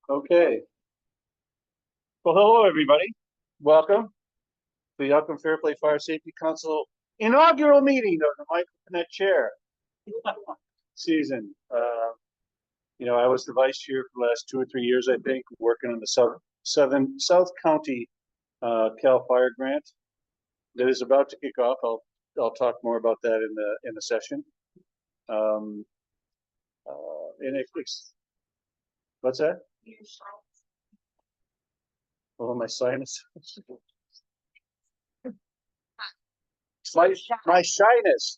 Okay. Well, hello, everybody. Welcome to the Outcome Fair Play Fire Safety Council inaugural meeting of the Michael Connect Chair season. I was the vice chair for the last 2 or 3 years, I think, working on the South County Cal Fire Grant that is about to kick off. I'll talk more about that in the session. What's that? Oh, my sinus. My shyness.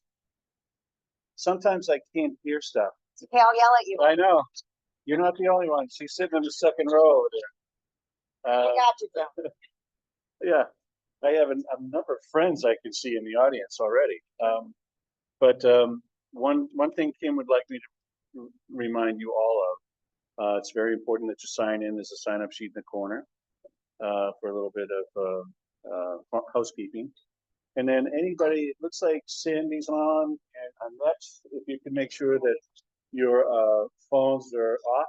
Sometimes I can't hear stuff. It's okay, I'll yell at you. I know. You're not the only one. She's sitting in the second row over there. I got you, Joe. Yeah, I have a number of friends I can see in the audience already. But one thing Kim would like me to remind you all of, it's very important that you sign in. There's a sign-up sheet in the corner for a little bit of housekeeping. And then anybody, it looks like Sandy's on, and Annette, if you can make sure that your phones are off.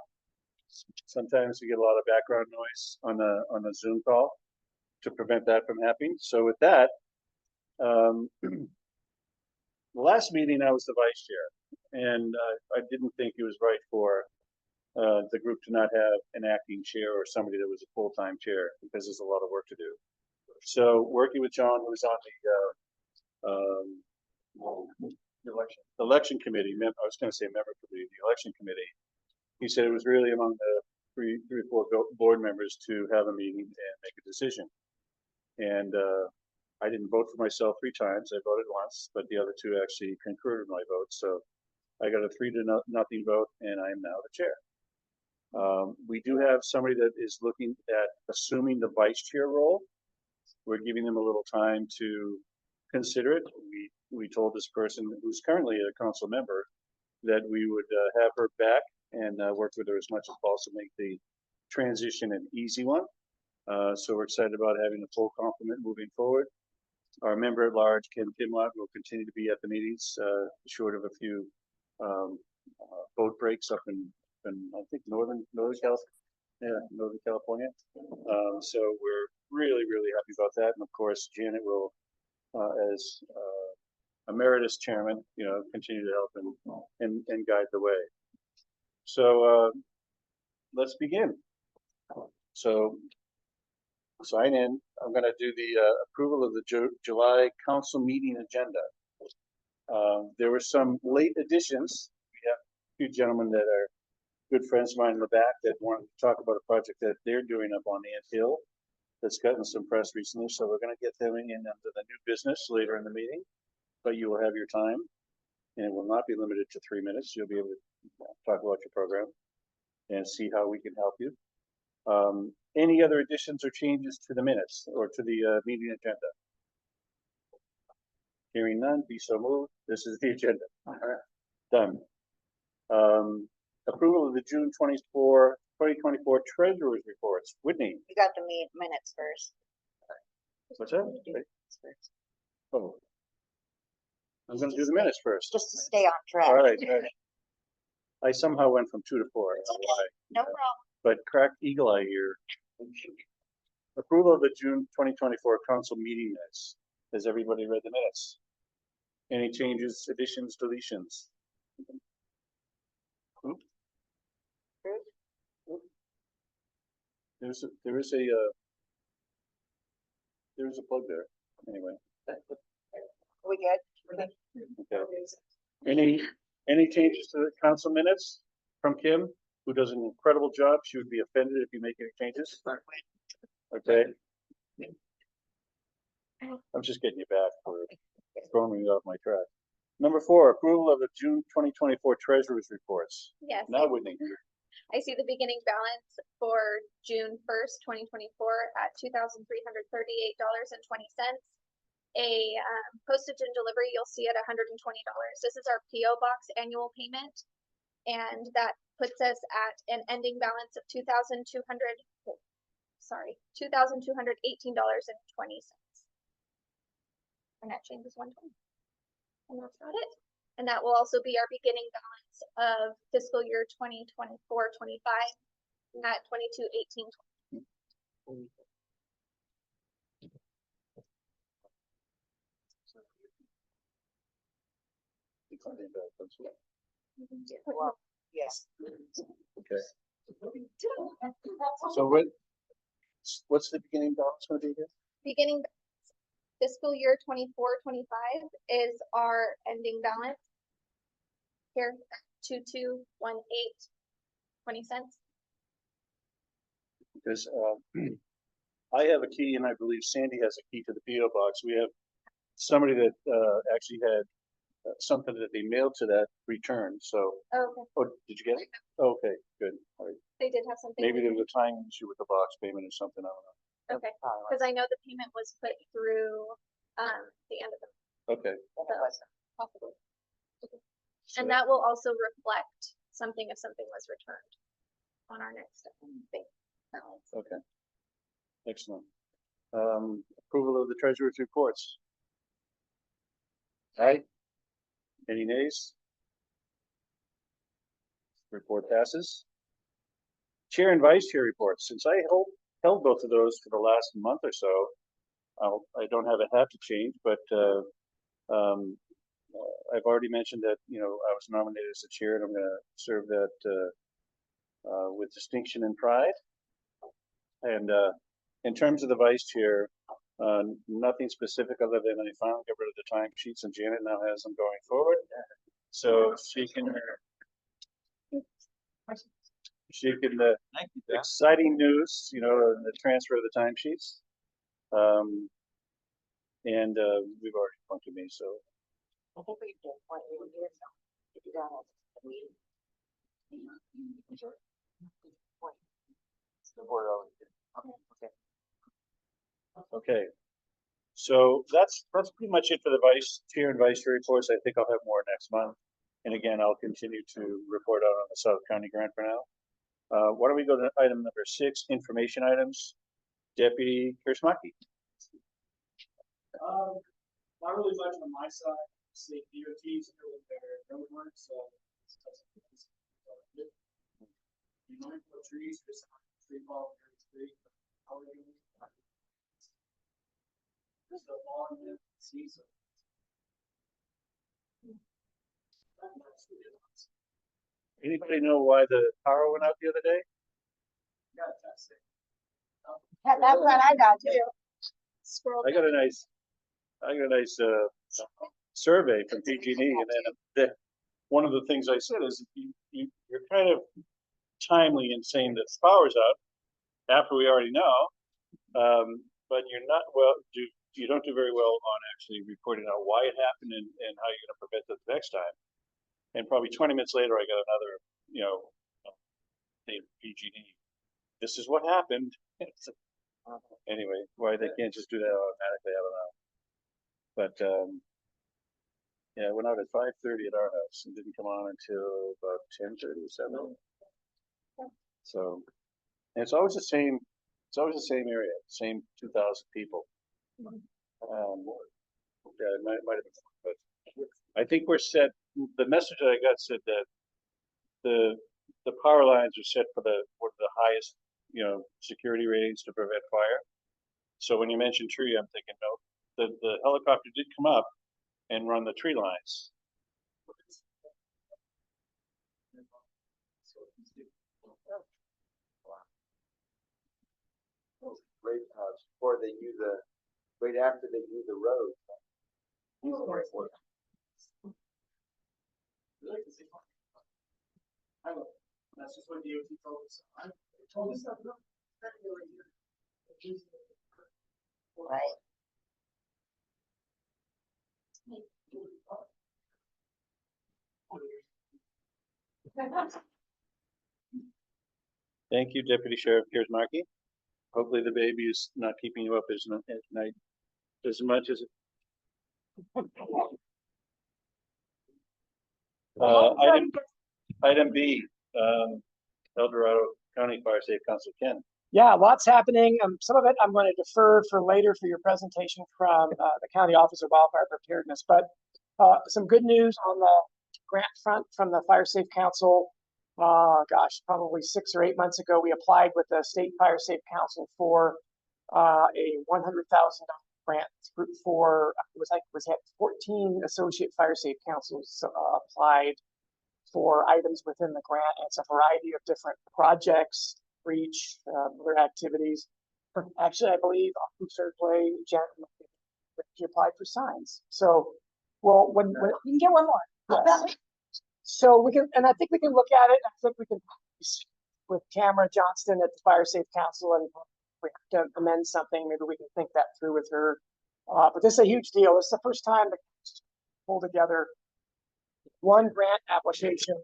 Sometimes you get a lot of background noise on a Zoom call to prevent that from happening. So with that, the last meeting I was the vice chair, and I didn't think it was right for the group to not have an acting chair or somebody that was a full-time chair because there's a lot of work to do. So working with John, who was on the election committee, I was going to say member committee, the election committee, he said it was really among the three or four board members to have a meeting and make a decision. And I didn't vote for myself 3 times. I voted once, but the other 2 actually concurred with my vote. So I got a 3-0 vote, and I am now the chair. We do have somebody that is looking at assuming the vice chair role. We're giving them a little time to consider it. We told this person who's currently a council member that we would have her back and work with her as much as possible to make the transition an easy one. So we're excited about having a full complement moving forward. Our member at large, Ken Kimlott, will continue to be at the meetings, short of a few boat breaks up in I think Northern California. So we're really happy about that. And of course, Janet will, as emeritus chairman, continue to help and guide the way. So let's begin. So sign in. I'm going to do the approval of the July council meeting agenda. There were some late additions. We have a few gentlemen that are good friends of mine in the back that wanted to talk about a project that they're doing up on Ant Hill that's gotten some press recently. So we're going to get them in under the new business later in the meeting, but you will have your time and it will not be limited to 3 minutes. You'll be able to talk about your program and see how we can help you. Any other additions or changes to the minutes or to the meeting agenda? Hearing none, be so moved. This is the agenda. All right. Done. Approval of the June 2024 treasurer's reports. Whitney. You got the minutes first. What's that? Oh. I'm going to do the minutes first. Just to stay on track. All right. I somehow went from 2 to 4. It's okay. No problem. But cracked eagle eye here. Approval of the June 2024 council meeting minutes. Has everybody read the minutes? Any changes, additions, deletions? There is a plug there. Anyway. We good? Okay. Any changes to the council minutes from Kim, who does an incredible job? She would be offended if you make any changes. Okay. I'm just getting you back for throwing me off my track. Number 4, approval of the June 2024 treasurer's reports. Yes. Now, Whitney. I see the beginning balance for June 1st, 2024 at $2,338.20. Postage and delivery, you'll see at $120. This is our PO box annual payment, and that puts us at an ending balance of $2,218.20. Our net change is 120. And that's about it. And that will also be our beginning balance of fiscal year 2024-25 at 2218. Well, yes. Okay, so what's the beginning balance gonna be here? Beginning fiscal year 24-25 is our ending balance. Here, 2218.20. Because, I have a key and I believe Sandy has a key to the PO box. We have somebody that, actually had something that they mailed to that return, so, Okay, oh, did you get it? Okay, good, all right. they did have something. Maybe there was a timing issue with the box payment or something, I don't know. Okay, because I know the payment was put through, the end of the, Okay. possibly. so And that will also reflect something if something was returned on our next bank balance. Okay. Excellent. Approval of the treasurer's reports. Aye. Any nays? Report passes. Chair and vice chair reports. Since I held both of those for the last month or so, I don't have a hat to change, but I've already mentioned that, I was nominated as the chair and I'm gonna serve that with distinction and pride. And in terms of the vice chair, nothing specific other than I finally got rid of the time sheets and Janet now has them going forward. So she can, Thank you, Jeff. exciting news, the transfer of the time sheets. And we've already appointed me, so I think we did one year ago. If you don't have a meeting. The board always did. Okay. okay. So that's pretty much it for the vice chair and vice chair reports. I think I'll have more next month. And again, I'll continue to report out on the South County grant for now. Why don't we go to item number 6, information items. Deputy Kirschmaki. Not really much on my side, state DOT's here with their road work, so. You know, for trees, there's tree fall, tree. How are you? Just a long season. Anybody know why the power went out the other day? Got that thing. That's what I got too. Scroll I got a nice survey from PG&E, and then one of the things I said is you're kind of timely in saying that the power's out after we already know, but you're not you don't do very well on actually reporting out why it happened and how you're going to prevent it the next time. And probably 20 minutes later, I got another, named PG&E. This is what happened. Anyway, why they can't just do that automatically, I don't know. But yeah, it went out at 5:30 at our house and didn't come on until about 10:30 or 7. So, and it's always the same. It's always the same area, same 2,000 people. Yeah, it might have been, but I think we're set. The message that I got said that the power lines are set for one of the highest, security ratings to prevent fire. So when you mention tree, I'm thinking, no, the helicopter did come up and run the tree lines. Right, before they use right after they use the road. Really? I will. That's just what DOT told us. They told us that. Right. Thank you, Deputy Sheriff Kiersmarki. Hopefully the baby is not keeping you up at night as much as it. Item B, El Dorado County Fire Safe Council, Ken. Yeah, lots happening. Some of it I'm going to defer for later for your presentation from the County Office of Wildfire Preparedness. But some good news on the grant front from the Fire Safe Council. gosh, probably 6 or 8 months ago, we applied with the State Fire Safe Council for a $100,000 grant for, had 14 associate fire safe councils applied for items within the grant. And it's a variety of different projects for each, other activities. Actually, I believe Officer Play, Janet, she applied for signs. So, well, when You can get one more. yes. So we can, and I think we can look at it. I think we can with Tamara Johnston at the Fire Safe Council, and if we have to amend something, maybe we can think that through with her. But this is a huge deal. This is the first time to pull together one grant application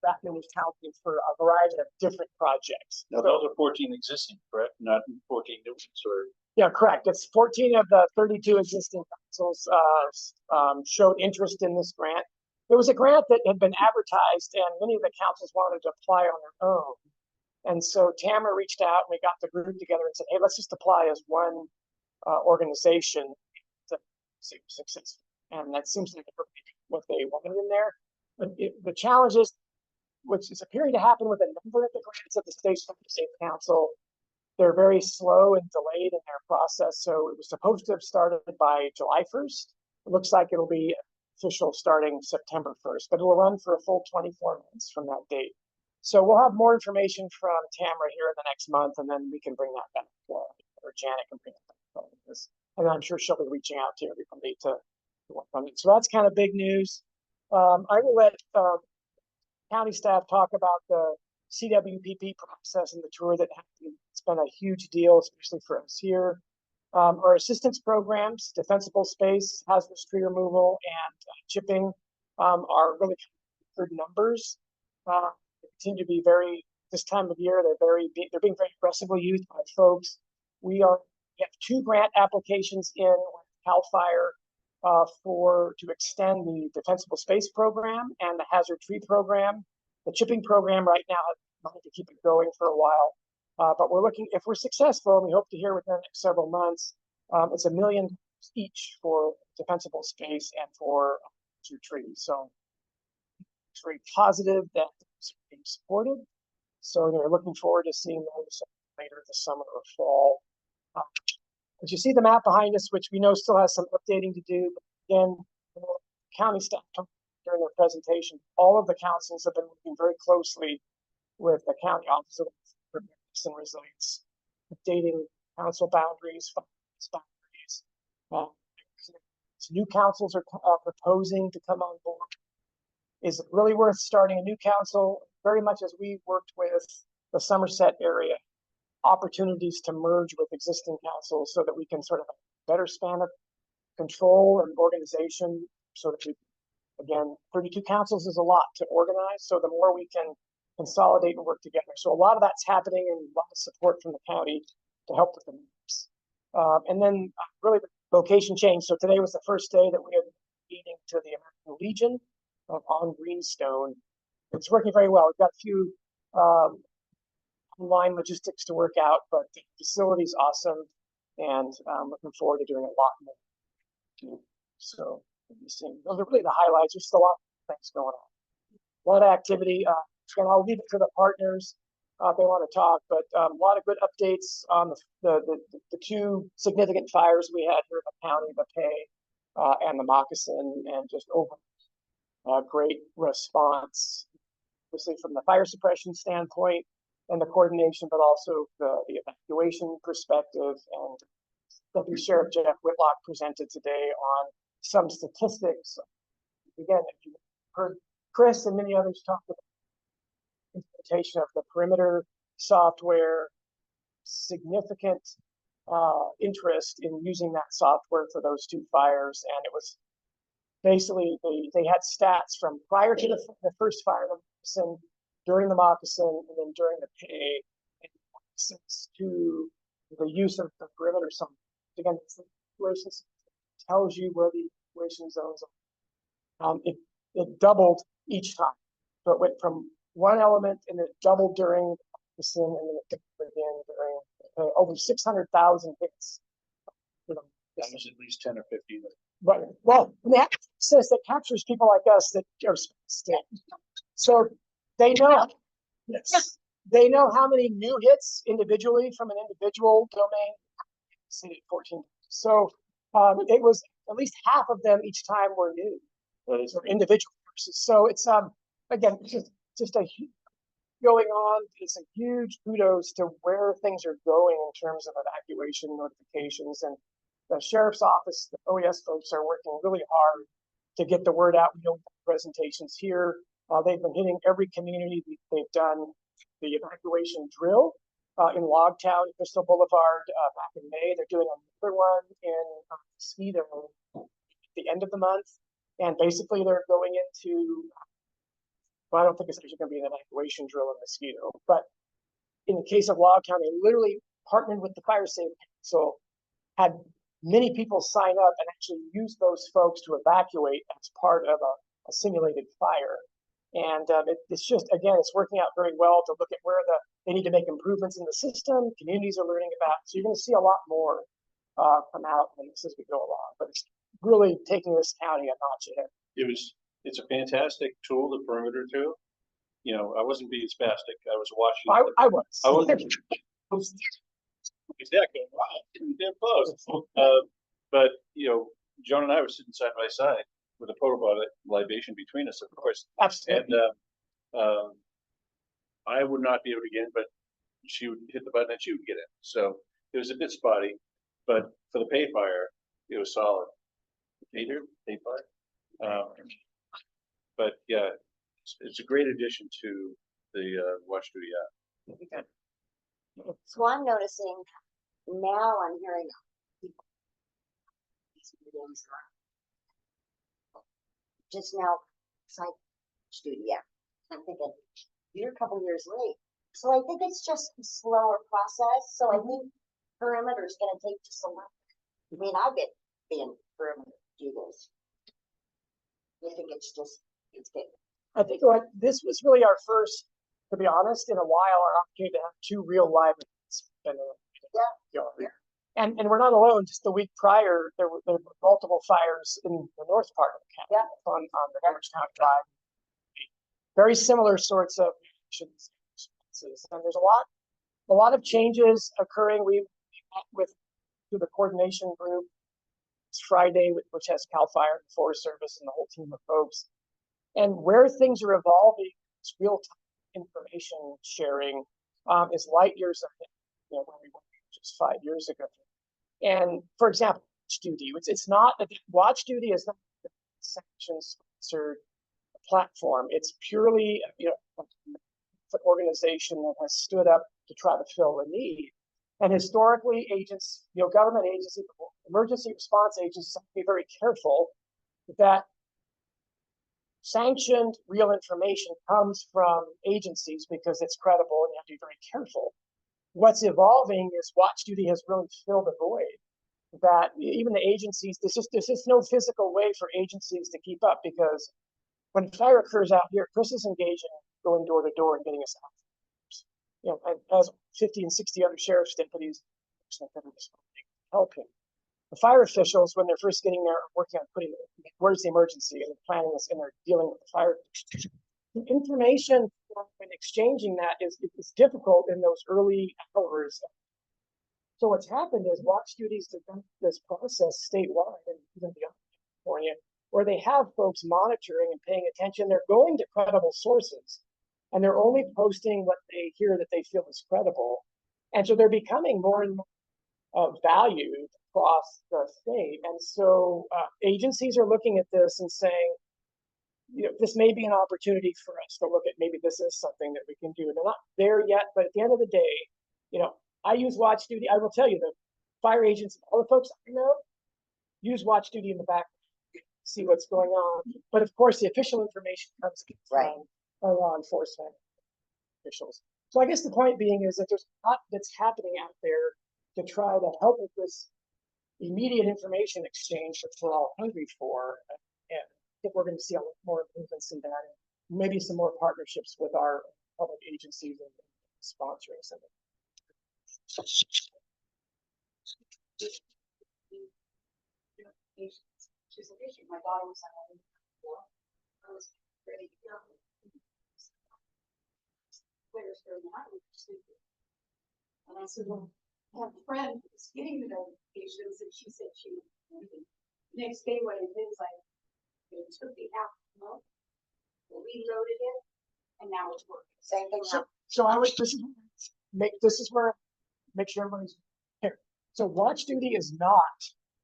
that many counties for a variety of different projects. Now, those are 14 existing, correct? Not 14 new ones, or? Yeah, correct. It's 14 of the 32 existing councils showed interest in this grant. It was a grant that had been advertised, and many of the councils wanted to apply on their own. And so Tamara reached out, and we got the group together and said, hey, let's just apply as one organization to see success. And that seems to be what they wanted in there. But the challenge is, which is appearing to happen with a number of the grants at the State Fire Safe Council, they're very slow and delayed in their process. So it was supposed to have started by July 1st. It looks like it'll be official starting September 1st, but it will run for a full 24 months from that date. So we'll have more information from Tamara here in the next month, and then we can bring that back, or Janet can bring it back. And I'm sure she'll be reaching out to everybody to work on it. So that's kind of big news. I will let county staff talk about the CWPP process and the tour that happened. It's been a huge deal, especially for us here. Our assistance programs, defensible space, hazardous tree removal, and chipping are really good numbers. They continue to be this time of year, they're being very aggressively used by folks. We have 2 grant applications in CAL FIRE to extend the defensible space program and the hazard tree program. The chipping program right now has money to keep it going for a while. But we're looking, if we're successful, and we hope to hear within the next several months, it's $1 million each for defensible space and for hazard trees. So it's very positive that it's being supported. So they're looking forward to seeing those later this summer or fall. As you see the map behind us, which we know still has some updating to do, but again, county staff during their presentation, all of the councils have been working very closely with the county office of preparedness and resilience, updating council boundaries, new councils are proposing to come on board. Is it really worth starting a new council? Very much as we worked with the Somerset area, opportunities to merge with existing councils so that we can sort of a better span of control and organization, so that we, again, 32 councils is a lot to organize. So the more we can consolidate and work together. So a lot of that's happening, and a lot of support from the county to help with the maps. And then really the location change. So today was the first day that we had a meeting to the American Legion on Greenstone. It's working very well. We've got a few online logistics to work out, but the facility's awesome, and I'm looking forward to doing a lot more. So those are really the highlights. There's still a lot of things going on. A lot of activity. And I'll leave it to the partners if they want to talk, but a lot of good updates on the 2 significant fires we had here in the county, the Pay and the Moccasin, and just over great response, obviously from the fire suppression standpoint and the coordination, but also the evacuation perspective. And Deputy Sheriff Jeff Whitlock presented today on some statistics. Again, if you heard Chris and many others talk about implementation of the perimeter software, significant interest in using that software for those 2 fires. And it was basically, they had stats from prior to the first fire, the Moccasin, during the Moccasin, and then during the Pay, and since to the use of the perimeter software. Again, it's the situations, tells you where the evacuation zones are. It doubled each time. So it went from one element, and it doubled during the sin, and then it doubled again during over 600,000 hits. That was at least 10 or 15. But well, and the access that captures people like us that are So they know, yes, they know how many new hits individually from an individual domain. See, 14. So it was at least half of them each time were new. That is, Or individual versus. So it's again just going on. It's a huge kudos to where things are going in terms of evacuation notifications, and the sheriff's office, the OES folks are working really hard to get the word out. We don't have presentations here. They've been hitting every community. They've done the evacuation drill in Logtown, Crystal Boulevard back in May. They're doing another one in Mosquito at the end of the month. And basically they're going into, well, I don't think it's actually going to be an evacuation drill in Mosquito, but in the case of Logtown, they literally partnered with the Fire Safety Council, had many people sign up and actually use those folks to evacuate as part of a simulated fire. And it's just, again, it's working out very well to look at where they need to make improvements in the system. Communities are learning about, so you're going to see a lot more come out in this as we go along. But it's really taking this county a notch ahead. it's a fantastic tool, the perimeter tool. You know, I wasn't being spastic. I was watching. I was. I wasn't. Exactly. Wow, pretty damn close. But you know, Joan and I were sitting side by side with a portable libation between us, of course. Absolutely. And I would not be able to get in, but she would hit the button and she would get in. So it was a bit spotty, but for the pay fire, it was solid. Pay fire. But yeah, it's a great addition to the Watch Duty app. So I'm noticing now I'm hearing people. These meetings are just now, it's like studio. I'm thinking, you're a couple years late. So I think it's just a slower process. So I think perimeter is gonna take just a lot. I mean, I've been being perimeter do this. I think it's good. I think this was really our first, to be honest, in a while, our opportunity to have two real live events. And we're not alone. Just the week prior, there were multiple fires in the north part of the county on the Edwards-Town Drive. Very similar sorts of actions. And there's a lot of changes occurring. We met with through the coordination group. It's Friday, which has CAL FIRE, the Forest Service, and the whole team of folks. And where things are evolving, it's real-time information sharing is light years ahead, you know, where we were just 5 years ago. And for example, Watch Duty, it's not that Watch Duty is not a sanction-sponsored platform. It's purely, you know, an organization that has stood up to try to fill a need. And historically, agents, you know, government agencies, emergency response agencies have to be very careful that sanctioned real information comes from agencies because it's credible and you have to be very careful. What's evolving is Watch Duty has really filled a void that even the agencies, there's just no physical way for agencies to keep up, because when fire occurs out here, Chris is engaging, going door to door and getting us out. You know, as 50 and 60 other sheriff's deputies help him. The fire officials, when they're first getting there, are working on putting where's the emergency, and they're planning this, and they're dealing with the fire. The information and exchanging that is difficult in those early hours. So what's happened is Watch Duty's done this process statewide and even beyond California, where they have folks monitoring and paying attention. They're going to credible sources, and they're only posting what they hear that they feel is credible. And so they're becoming more and more valued across the state. And so agencies are looking at this and saying, you know, this may be an opportunity for us to look at, maybe this is something that we can do. They're not there yet, but at the end of the day, you know, I use Watch Duty. I will tell you, the fire agents, all the folks I know, use Watch Duty in the back, see what's going on. But of course, the official information comes from our law enforcement officials. So I guess the point being is that there's a lot that's happening out there to try to help with this immediate information exchange that we're all hungry for. And I think we're going to see a lot more improvements in that, and maybe some more partnerships with our public agencies and sponsoring some of it. She's an issue. My daughter was I was ready to go. and I was stupid. And I said, well, I have a friend who's getting the notifications, and she said she was. Next day, when it was like, it took the app, reloaded it, and now it's working. Same thing. So I would, this is where, make sure everybody's here. So watch duty is not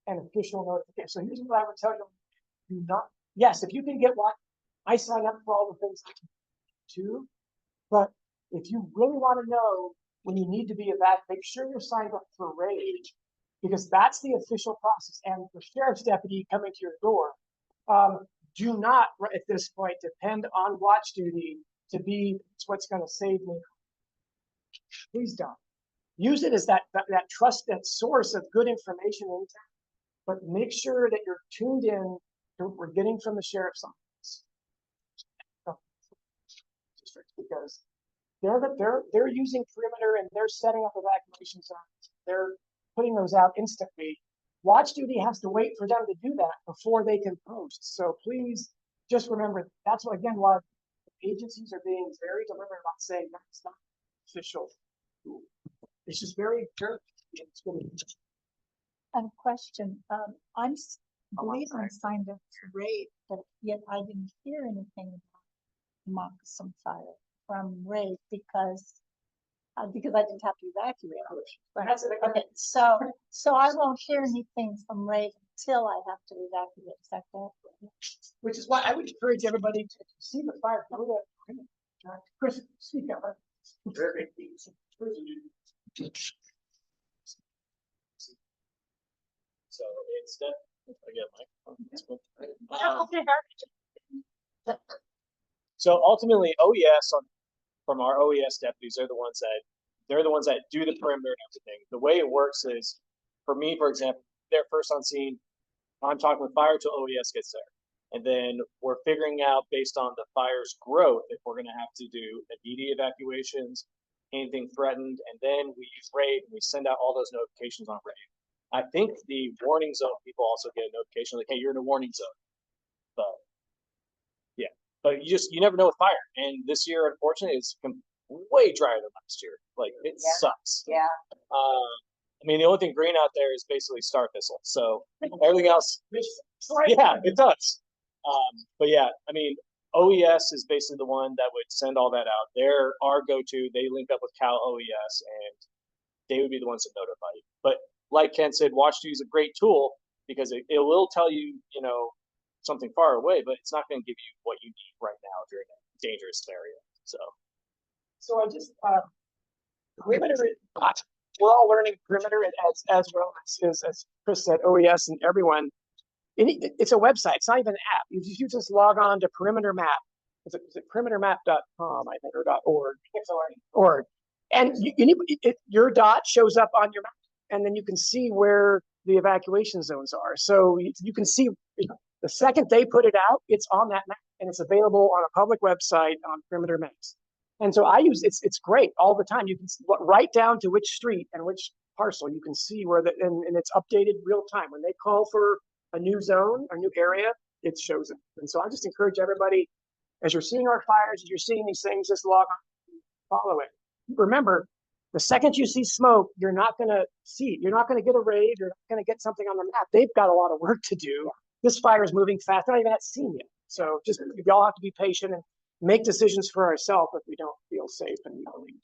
an official notification. So here's what I would tell you. Do not, yes, if you can get one, I sign up for all the things too. But if you really want to know when you need to be evac, make sure you're signed up for RAID, because that's the official process. And the sheriff's deputy coming to your door, do not at this point depend on watch duty to be what's going to save me. Please don't. Use it as that trusted source of good information in town, but make sure that you're tuned in to what we're getting from the sheriff's office. Because they're using perimeter and they're setting up evacuation zones. They're putting those out instantly. Watch duty has to wait for them to do that before they can post. So please just remember, that's what, again, why agencies are being very deliberate about saying that's not official. It's just very dirty. It's really, And question, believe I signed up for RAID, but yet I didn't hear anything about Moccasin Fire from RAID because I didn't have to evacuate. but that's it. Okay, so I won't hear anything from RAID until I have to evacuate. Is that correct? Which is why I would encourage everybody to see the fire. Go to Chris, speak up. So it's that again, Mike. That's cool. So ultimately, OES from our OES deputies, they're the ones that do the perimeter and everything. The way it works is, for me, for example, they're first on scene. I'm talking with fire till OES gets there, and then we're figuring out based on the fire's growth if we're going to have to do immediate evacuations, anything threatened, and then we use RAID and we send out all those notifications on RAID. I think the warning zone people also get a notification like, hey, you're in a warning zone. But yeah, but you never know with fire. And this year, unfortunately, it's way drier than last year. Like it sucks. Yeah. I mean, the only thing green out there is basically star thistle. So everything else, yeah, it does. But yeah, I mean, OES is basically the one that would send all that out. They're our go-to. They link up with Cal OES, and they would be the ones to notify you. But like Ken said, watch duty is a great tool because it will tell you, something far away, but it's not going to give you what you need right now if you're in a dangerous area. So I just perimeter. We're all learning perimeter as well as Chris said, OES and everyone. It's a website. It's not even an app. You just log on to Perimeter Map. Is it perimetermap.com, I think, or .org? It's org. And your dot shows up on your map, and then you can see where the evacuation zones are. So you can see the second they put it out, it's on that map, and it's available on a public website on Perimeter Maps. And so I use it's great all the time. You can see right down to which street and which parcel. You can see where and it's updated real time. When they call for a new zone, a new area, it shows it. And so I just encourage everybody, as you're seeing our fires, as you're seeing these things, just log on, follow it. Remember, the second you see smoke, you're not going to see it. You're not going to get a raid. You're not going to get something on the map. They've got a lot of work to do. This fire is moving fast. They're not even at scene yet. So just we all have to be patient and make decisions for ourselves if we don't feel safe and we don't leave.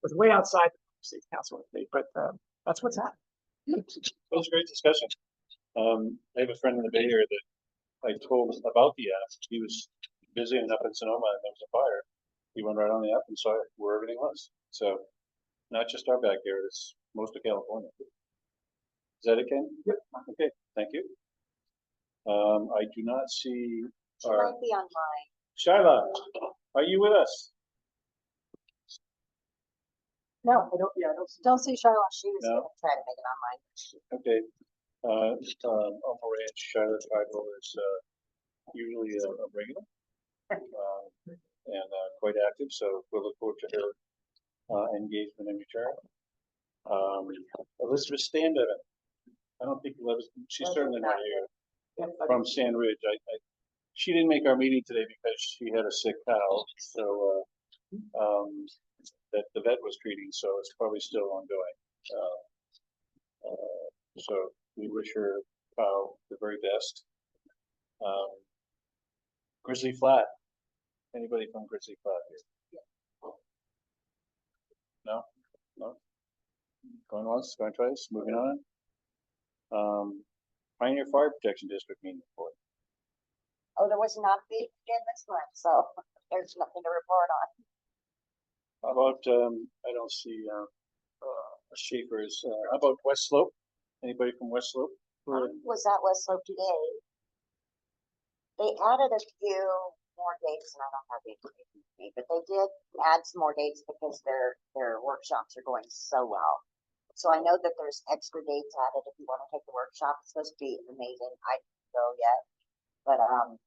It's way outside the state council, but that's what's happening. It was a great discussion. I have a friend in the Bay Area that I told about the app. He was visiting up in Sonoma and there was a fire. He went right on the app and saw where everything was. So not just our backyard, it's most of California. Is that it, Ken? Yep. Okay, thank you. I do not see She might be online. Shyla, are you with us? No, I don't. Yeah, I don't see. Don't see Charlotte. She was No. gonna try to make it online. Okay. Elma Ranch, Shyla Tribal is usually a regular and quite active, so we'll look forward to her engagement in return. Elizabeth Standevan. I don't think she's certainly not here. From Sand Ridge. She didn't make our meeting today because she had a sick cow, so that the vet was treating, so it's probably still ongoing. So we wish her, the very best. Grizzly Flat, anybody from Grizzly Flat here? No, no? Going once, going twice, moving on. Pioneer Fire Protection District meeting report. Oh, there was not a meeting again this month, so there's nothing to report on. How about, I don't see, Schaefer's, how about West Slope? Anybody from West Slope? Was that West Slope today? They added a few more dates, and I don't have the information with me, but they did add some more dates because their workshops are going so well. So I know that there's extra dates added if you want to take the workshop. It's supposed to be amazing. I didn't go yet, but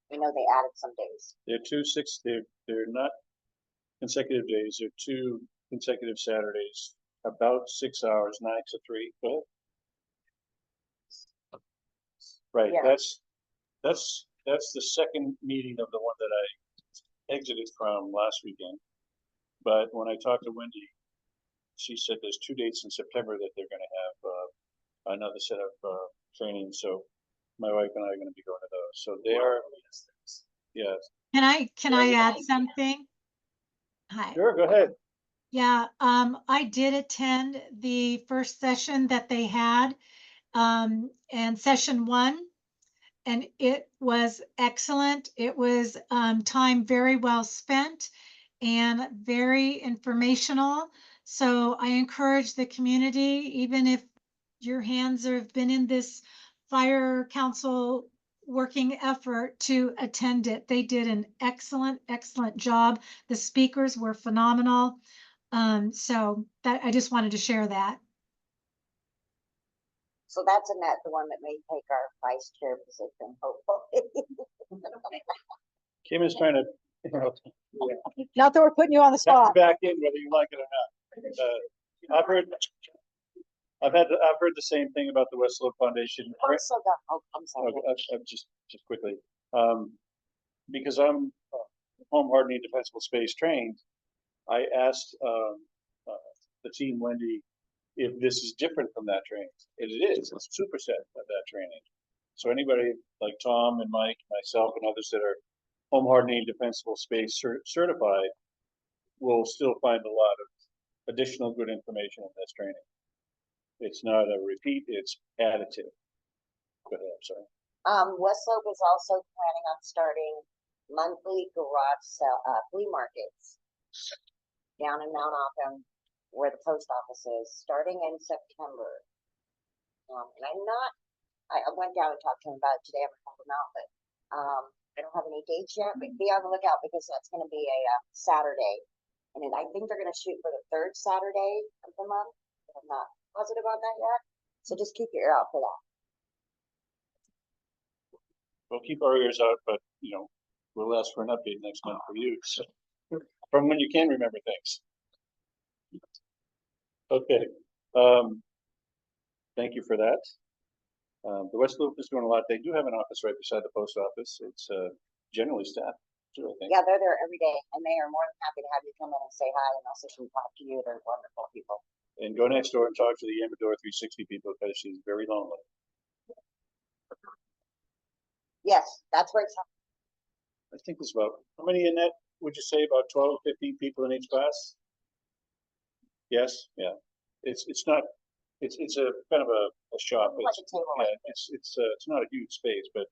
we know they added some days. They're not consecutive days, they're 2 consecutive Saturdays, about 6 hours, 9 to 3. Go ahead. Right, Yeah. that's the second meeting of the one that I exited from last weekend. But when I talked to Wendy, she said there's 2 dates in September that they're gonna have another set of training, so my wife and I are gonna be going to those. So they are, yes. Can I add something? Hi. Sure, go ahead. Yeah, I did attend the first session that they had, and session 1, and it was excellent. It was time very well spent and very informational. So I encourage the community, even if your hands have been in this fire council working effort, to attend it. They did an excellent, excellent job. The speakers were phenomenal. So that I just wanted to share that. So that's Annette, the one that may take our vice chair position, hopefully. Kim is trying to, Not that we're putting you on the tap you back in whether you like it or not. I've heard the same thing about the West Slope Foundation. Also got, oh, I'm sorry. I'm just quickly, because I'm home hardening defensible space trained, I asked the team, Wendy, if this is different from that training. And it is, it's a superset of that training. So anybody like Tom and Mike, myself, and others that are home hardening defensible space certified will still find a lot of additional good information in this training. It's not a repeat, it's additive. Go ahead, I'm sorry. West Slope is also planning on starting monthly garage sale, flea markets down in Mount Auburn, where the post office is, starting in September. And I went down and talked to him about it today. I'm gonna help him out, but I don't have any dates yet, but be on the lookout because that's gonna be a Saturday. And then I think they're gonna shoot for the 3rd Saturday of the month. I'm not positive on that yet. So just keep your ear out for that. We'll keep our ears out, but we'll ask for an update next month for you. So, from when you can remember things. Okay. Thank you for that. The West Loop is doing a lot. They do have an office right beside the post office. It's generally staffed too, I think. Yeah, they're there every day and they are more than happy to have you come in and say hi and also can talk to you. They're wonderful people. And go next door and talk to the Amador 360 people because she's very lonely. Yes, that's where it's I think there's about, how many in that, would you say, about 12, 15 people in each class? Yes, yeah. It's not, it's a kind of a shop. like a table. Yeah, it's not a huge space, but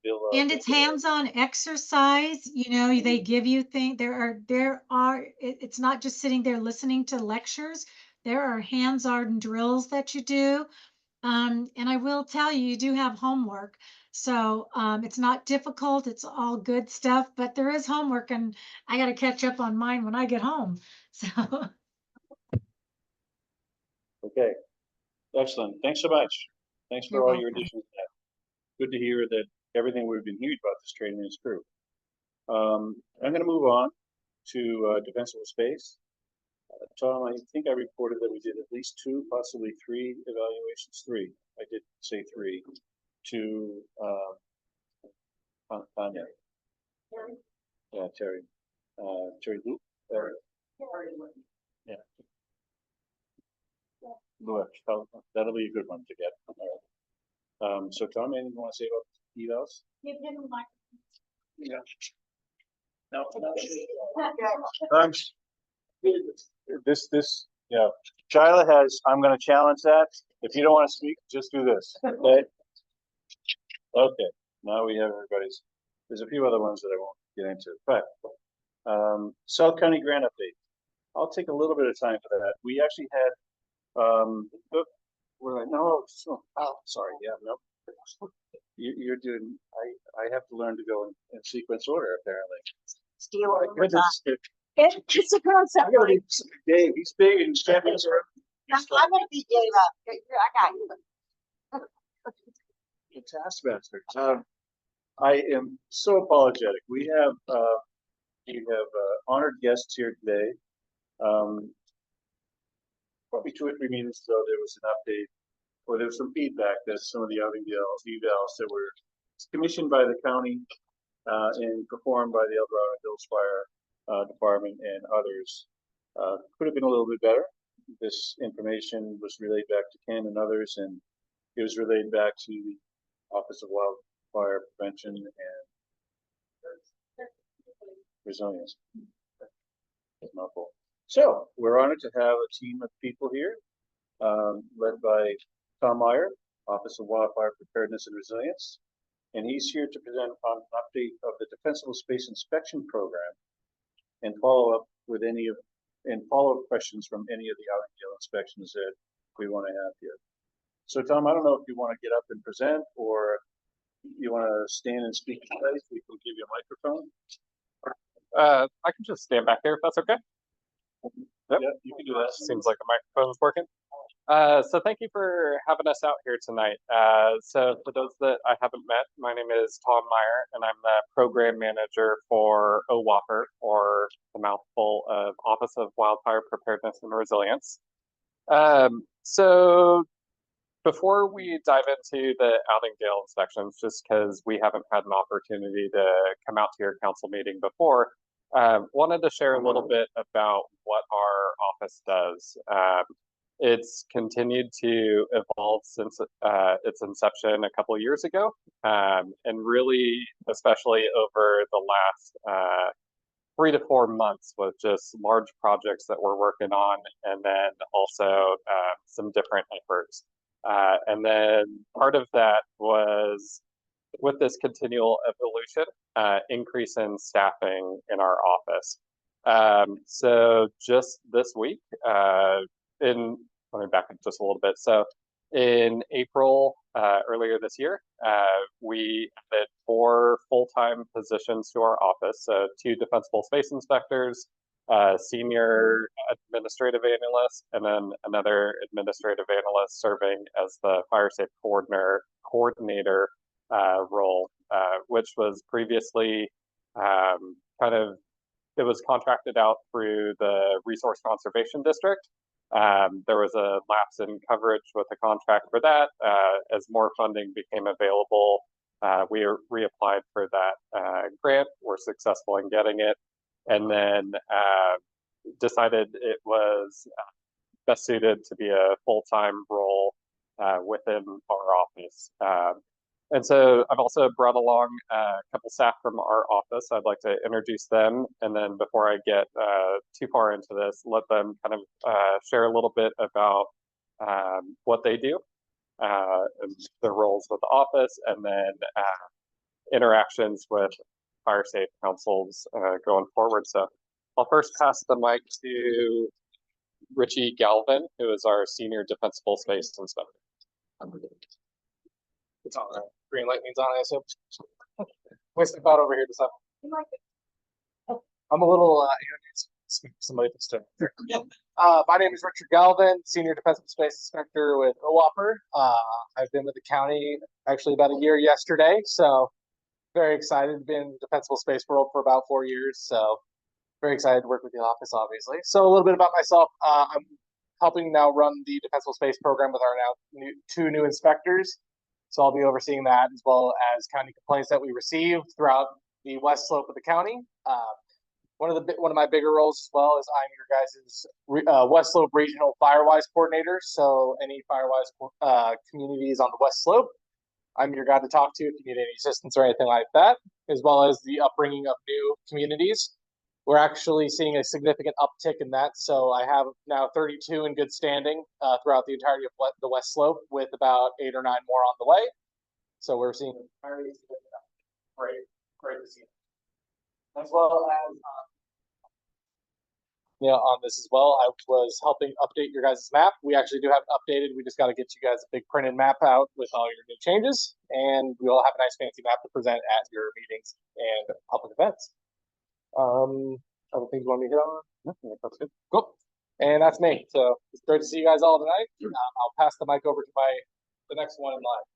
they'll. And it's hands-on exercise, they give you things, it's not just sitting there listening to lectures. There are hands-on drills that you do. And I will tell you, you do have homework. So it's not difficult. It's all good stuff, but there is homework and I got to catch up on mine when I get home. So. Okay, excellent. Thanks so much. Thanks for You're all your welcome. additions. Good to hear that everything we've been hearing about this training is true. I'm going to move on to defensible space. Tom, I think I reported that we did at least 2, possibly 3 evaluations. 3. I did say 3 to Tanya. Yeah, Terry. Terry Luke. Look, that'll be a good one to get. So Tom, anything you want to say about evals? Give him my. Yeah. No. Yeah, Shyla has, I'm gonna challenge that. If you don't want to speak, just do this, okay? Okay, now we have everybody's, there's a few other ones that I won't get into, but, South County grant update. I'll take a little bit of time for that. We actually had, sorry, yeah, no. You're doing, I have to learn to go in sequence order, apparently. Steal My over goodness, It's a concept. I'm gonna be Dave, he's big and champions are. I'm gonna beat Dave up. I got you. The taskmaster. I am so apologetic. We have honored guests here today. Probably 2 or 3 meetings ago, there was an update, or there was some feedback that some of the Outingdale evals that were commissioned by the county and performed by the El Dorado Hills Fire Department and others could have been a little bit better. This information was relayed back to Ken and others, and it was relayed back to the Office of Wildfire Prevention and Resilience. That's a mouthful. So we're honored to have a team of people here, led by Tom Meyer, Office of Wildfire Preparedness and Resilience, and he's here to present on an update of the Defensible Space Inspection Program and follow up questions from any of the Outingdale inspections that we want to have here. So Tom, I don't know if you want to get up and present, or you want to stand and speak today. We can give you a microphone. I can just stand back there if that's okay. Yep. Yeah, you can do that. Seems like the microphone's working. So thank you for having us out here tonight. So for those that I haven't met, my name is Tom Meyer, and I'm the program manager for OWAPR, or the mouthful of Office of Wildfire Preparedness and Resilience. So before we dive into the Outingdale inspections, just because we haven't had an opportunity to come out to your council meeting before, wanted to share a little bit about what our office does. It's continued to evolve since its inception a couple of years ago, and really, especially over the last 3 to 4 months, with just large projects that we're working on, and then also some different efforts. And then part of that was, with this continual evolution, increase in staffing in our office. So just this week, let me back up just a little bit. So in April, earlier this year, we added 4 full-time positions to our office. So 2 defensible space inspectors, senior administrative analyst, and then another administrative analyst serving as the fire safe coordinator role, which was previously it was contracted out through the Resource Conservation District. There was a lapse in coverage with the contract for that. As more funding became available, we reapplied for that grant. We're successful in getting it, and then decided it was best suited to be a full-time role within our office. And so I've also brought along a couple staff from our office. I'd like to introduce them, and then before I get too far into this, let them kind of share a little bit about what they do, and their roles with the office, and then interactions with fire safe councils going forward. So I'll first pass the mic to Richie Galvin, who is our senior defensible space inspector. It's on. Green light means on, I assume. Wait, step out over here to something. I'm a little somebody that's still there. My name is Richard Galvin, Senior Defensive Space Inspector with OWAPR. I've been with the county actually about a year yesterday, so very excited to be in the defensible space world for about 4 years. So very excited to work with the office, obviously. So a little bit about myself. I'm helping now run the defensible space program with our now 2 new inspectors. So I'll be overseeing that, as well as county complaints that we receive throughout the west slope of the county. one of my bigger roles as well is I'm your guys' West Slope Regional Firewise Coordinator. So any Firewise communities on the West Slope, I'm your guy to talk to if you need any assistance or anything like that, as well as the upbringing of new communities. We're actually seeing a significant uptick in that. So I have now 32 in good standing throughout the entirety of the West Slope, with about 8 or 9 more on the way. So we're seeing great to see. As well as on this as well, I was helping update your guys' map. We actually do have it updated. We just got to get you guys a big printed map out with all your new changes, and we'll have a nice fancy map to present at your meetings and public events. Other things you want me to hit on? No, that's good. Cool. And that's me. So it's great to see you guys all tonight. I'll pass the mic over to the next one in line.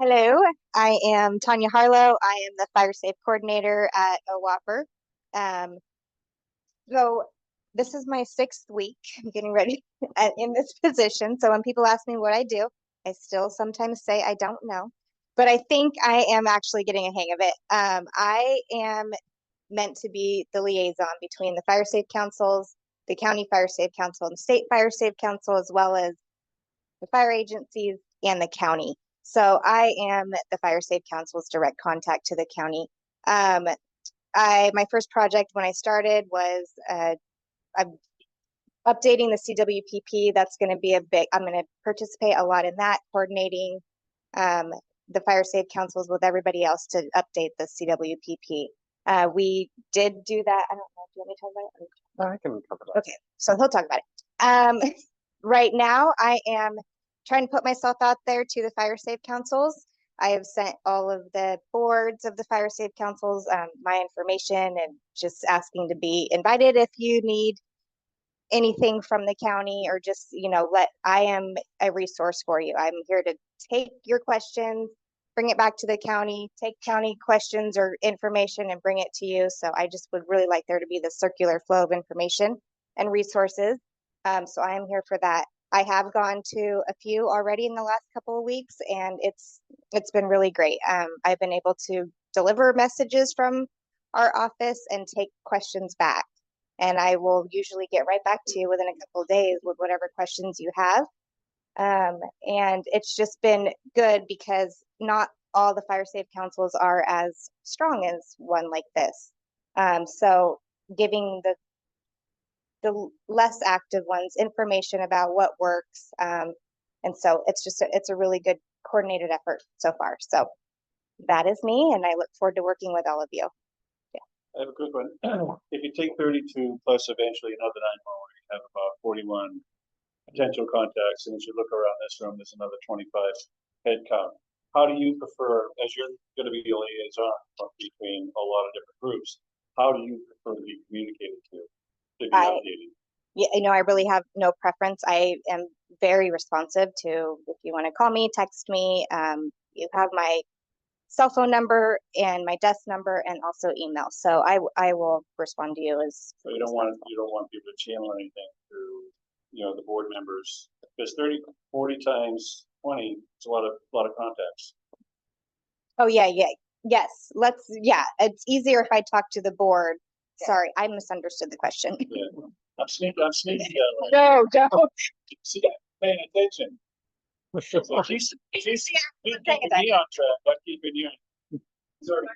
Hello, I am Tanya Harlow. I am the Fire Safe Coordinator at OWAPR. So this is my 6th week getting ready in this position. So when people ask me what I do, I still sometimes say I don't know, but I think I am actually getting a hang of it. I am meant to be the liaison between the Fire Safe Councils, the County Fire Safe Council, and the State Fire Safe Council, as well as the fire agencies and the county. So I am the Fire Safe Council's direct contact to the county. My first project when I started was I'm updating the CWPP. That's going to be I'm going to participate a lot in that, coordinating the Fire Safe Councils with everybody else to update the CWPP. We did do that. I don't know. Do you want me to talk about it? I can cover that. Okay, so he'll talk about it. Right now, I am trying to put myself out there to the Fire Safe Councils. I have sent all of the boards of the Fire Safe Councils my information and just asking to be invited if you need anything from the county, or just, I am a resource for you. I'm here to take your questions, bring it back to the county, take county questions or information and bring it to you. So I just would really like there to be the circular flow of information and resources. So I am here for that. I have gone to a few already in the last couple of weeks, and it's been really great. I've been able to deliver messages from our office and take questions back. And I will usually get right back to you within a couple of days with whatever questions you have. And it's just been good because not all the Fire Safe Councils are as strong as one like this. So giving the less active ones information about what works. And so it's a really good coordinated effort so far. So that is me, and I look forward to working with all of you. I have a quick one. If you take 32 plus eventually another 9 more, you have about 41 potential contacts. And as you look around this room, there's another 25 head count. How do you prefer, as you're going to be a liaison between a lot of different groups, how do you prefer to be communicated to be updated? Yeah, I really have no preference. I am very responsive to, if you want to call me, text me. You have my cell phone number and my desk number, and also email. So I will respond to you as. So you don't want people to channel anything through, the board members, because 40 times 20 is a lot of contacts. Oh yeah. Yes. It's easier if I talk to the board. Sorry, I misunderstood the question. Yeah. I'm sneaking. No, don't. See that? Paying attention. So she's keeping me on track, but keeping you. Sorry.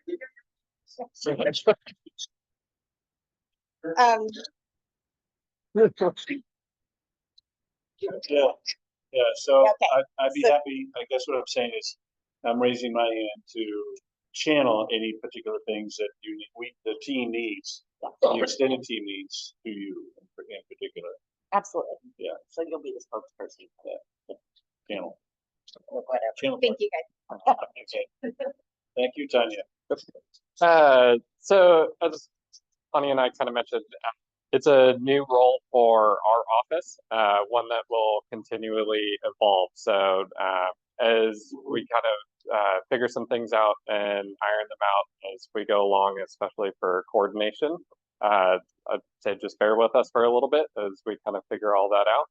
Yeah. So Okay. I'd be happy. I guess what I'm saying is, I'm raising my hand to channel any particular things that the team needs, the extended team needs to you in particular. Absolutely. Yeah. So you'll be the spokesperson. Channel. Whatever. Channel. Thank you guys. Okay. Thank you, Tanya. So as Tanya and I kind of mentioned, it's a new role for our office, one that will continually evolve. So as we kind of figure some things out and iron them out as we go along, especially for coordination, I'd say just bear with us for a little bit as we kind of figure all that out.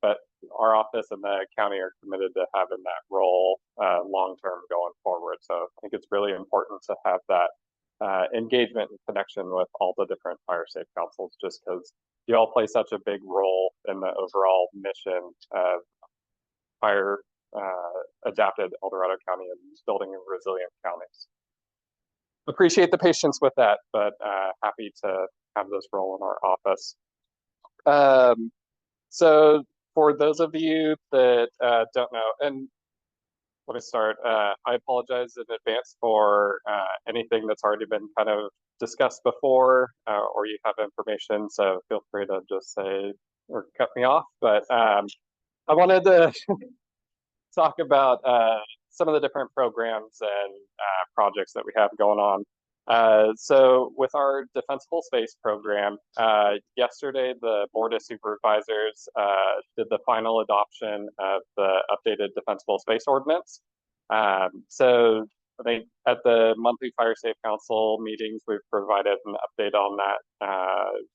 But our office and the county are committed to having that role long long-term going forward. So I think it's really important to have that engagement and connection with all the different fire safe councils, just because you all play such a big role in the overall mission of fire adapted El Dorado County and building resilient counties. Appreciate the patience with that, but happy to have this role in our office. So for those of you that don't know, and let me start, I apologize in advance for anything that's already been kind of discussed before, or you have information, so feel free to just say or cut me off. But I wanted to talk about some of the different programs and projects that we have going on. So with our Defensible Space program, yesterday the Board of Supervisors did the final adoption of the updated Defensible Space Ordinance. So I think at the monthly Fire Safe Council meetings, we've provided an update on that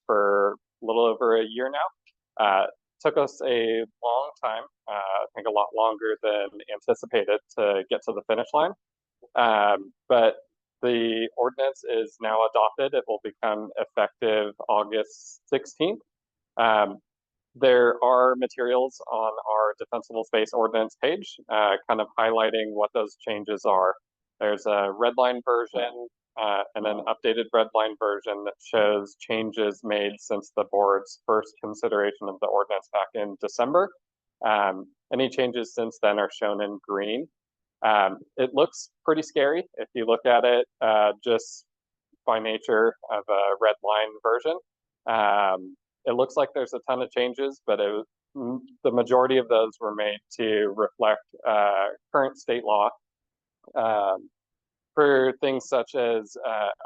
for a little over a year now. Took us a long time, I think a lot longer than anticipated to get to the finish line. But the ordinance is now adopted. It will become effective August 16th. There are materials on our Defensible Space Ordinance page, kind of highlighting what those changes are. There's a red line version and an updated red line version that shows changes made since the board's first consideration of the ordinance back in December. Any changes since then are shown in green. It looks pretty scary if you look at it just by nature of a red line version. It looks like there's a ton of changes, but the majority of those were made to reflect current state law for things such as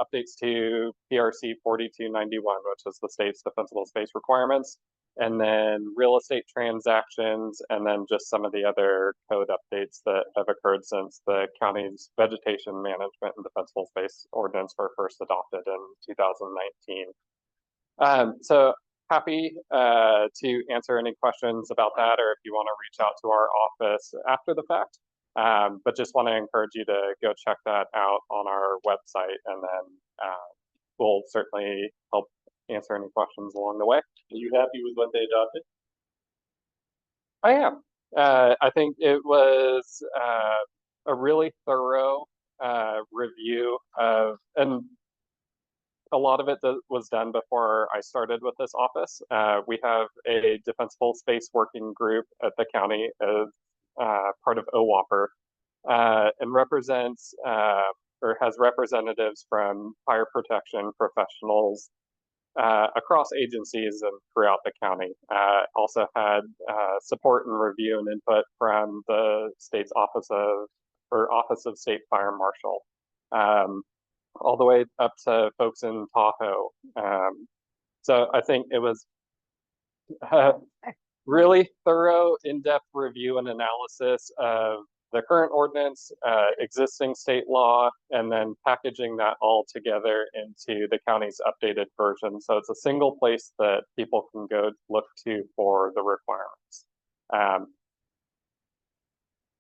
updates to PRC 4291, which is the state's defensible space requirements, and then real estate transactions, and then just some of the other code updates that have occurred since the county's vegetation management and defensible space ordinance were first adopted in 2019. So happy to answer any questions about that, or if you want to reach out to our office after the fact. But just want to encourage you to go check that out on our website, and then we'll certainly help answer any questions along the way. Are you happy with what they adopted? I am. I think it was a really thorough review of, and a lot of it was done before I started with this office. We have a defensible space working group at the county as part of OWOPR, and represents or has representatives from fire protection professionals across agencies and throughout the county. Also had support and review and input from the state's Office of State Fire Marshal, all the way up to folks in Tahoe. So I think it was really thorough, in-depth review and analysis of the current ordinance, existing state law, and then packaging that all together into the county's updated version. So it's a single place that people can go look to for the requirements.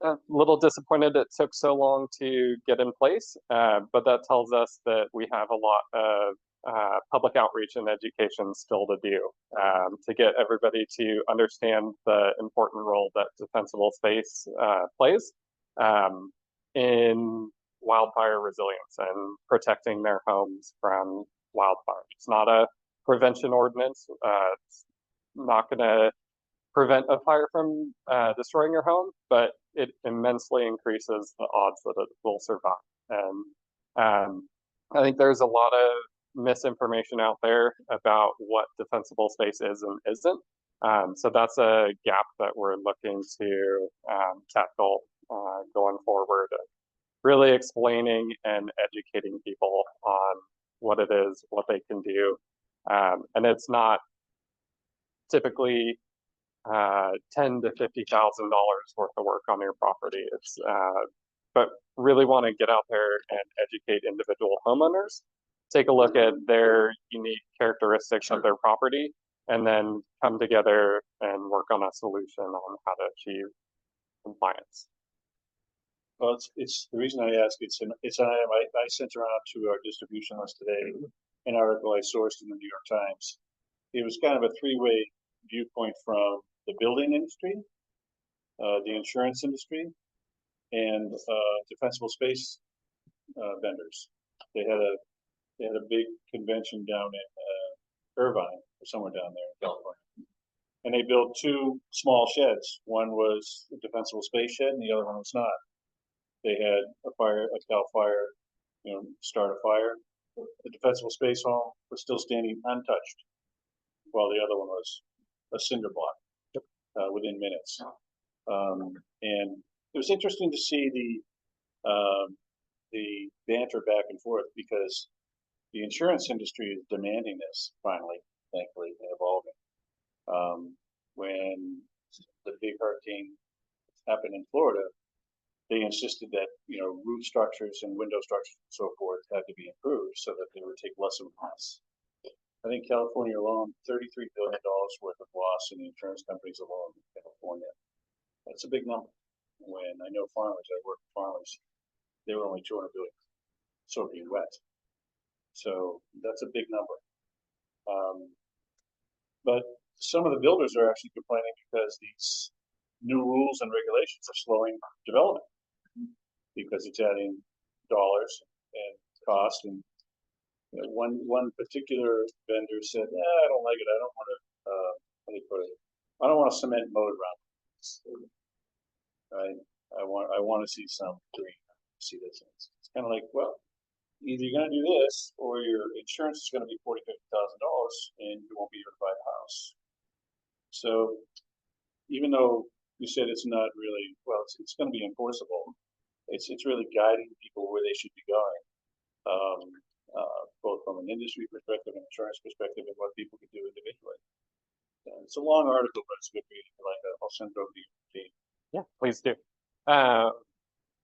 A little disappointed it took so long to get in place, but that tells us that we have a lot of public outreach and education still to do to get everybody to understand the important role that defensible space plays in wildfire resilience and protecting their homes from wildfire. It's not a prevention ordinance. It's not going to prevent a fire from destroying your home, but it immensely increases the odds that it will survive. And I think there's a lot of misinformation out there about what defensible space is and isn't. So that's a gap that we're looking to tackle going forward, really explaining and educating people on what it is, what they can do. And it's not typically $10,000 to $50,000 worth of work on your property. It's but really want to get out there and educate individual homeowners, take a look at their unique characteristics of their property, and then come together and work on a solution on how to achieve compliance. Well, it's, the reason I ask, it's an item I sent around to our distribution list today, an article I sourced in the New York Times. It was kind of a three-way viewpoint from the building industry, the insurance industry, and defensible space vendors. They had a big convention down in Irvine, or somewhere down there in California. And they built two small sheds. One was a defensible space shed and the other one was not. They had a Cal Fire, start a fire. The defensible space home was still standing untouched, while the other one was a cinder block within minutes. And it was interesting to see the banter back and forth, because the insurance industry is demanding this finally, thankfully, and evolving. When the big hurricane happened in Florida, they insisted that roof structures and window structures and so forth had to be improved so that they would take less of a loss. I think California alone, $33 billion worth of loss in the insurance companies alone in California. That's a big number. When I know farmers, I work with farmers, they were only 200 billion soaking wet. So that's a big number. But some of the builders are actually complaining because these new rules and regulations are slowing development, because it's adding dollars and cost. And one particular vendor said, I don't like it. I don't want to, how do you put it? I don't want a cement moat around it. Right? I want to see some green. See this. It's kind of like, well, either you're going to do this or your insurance is going to be $40,000, $50,000 and you won't be able to buy the house. So even though you said it's not really, well, it's going to be enforceable, it's really guiding people where they should be going, both from an industry perspective and insurance perspective, and what people can do individually. It's a long article, but it's a good read. I'll send it over to you. Yeah, please do.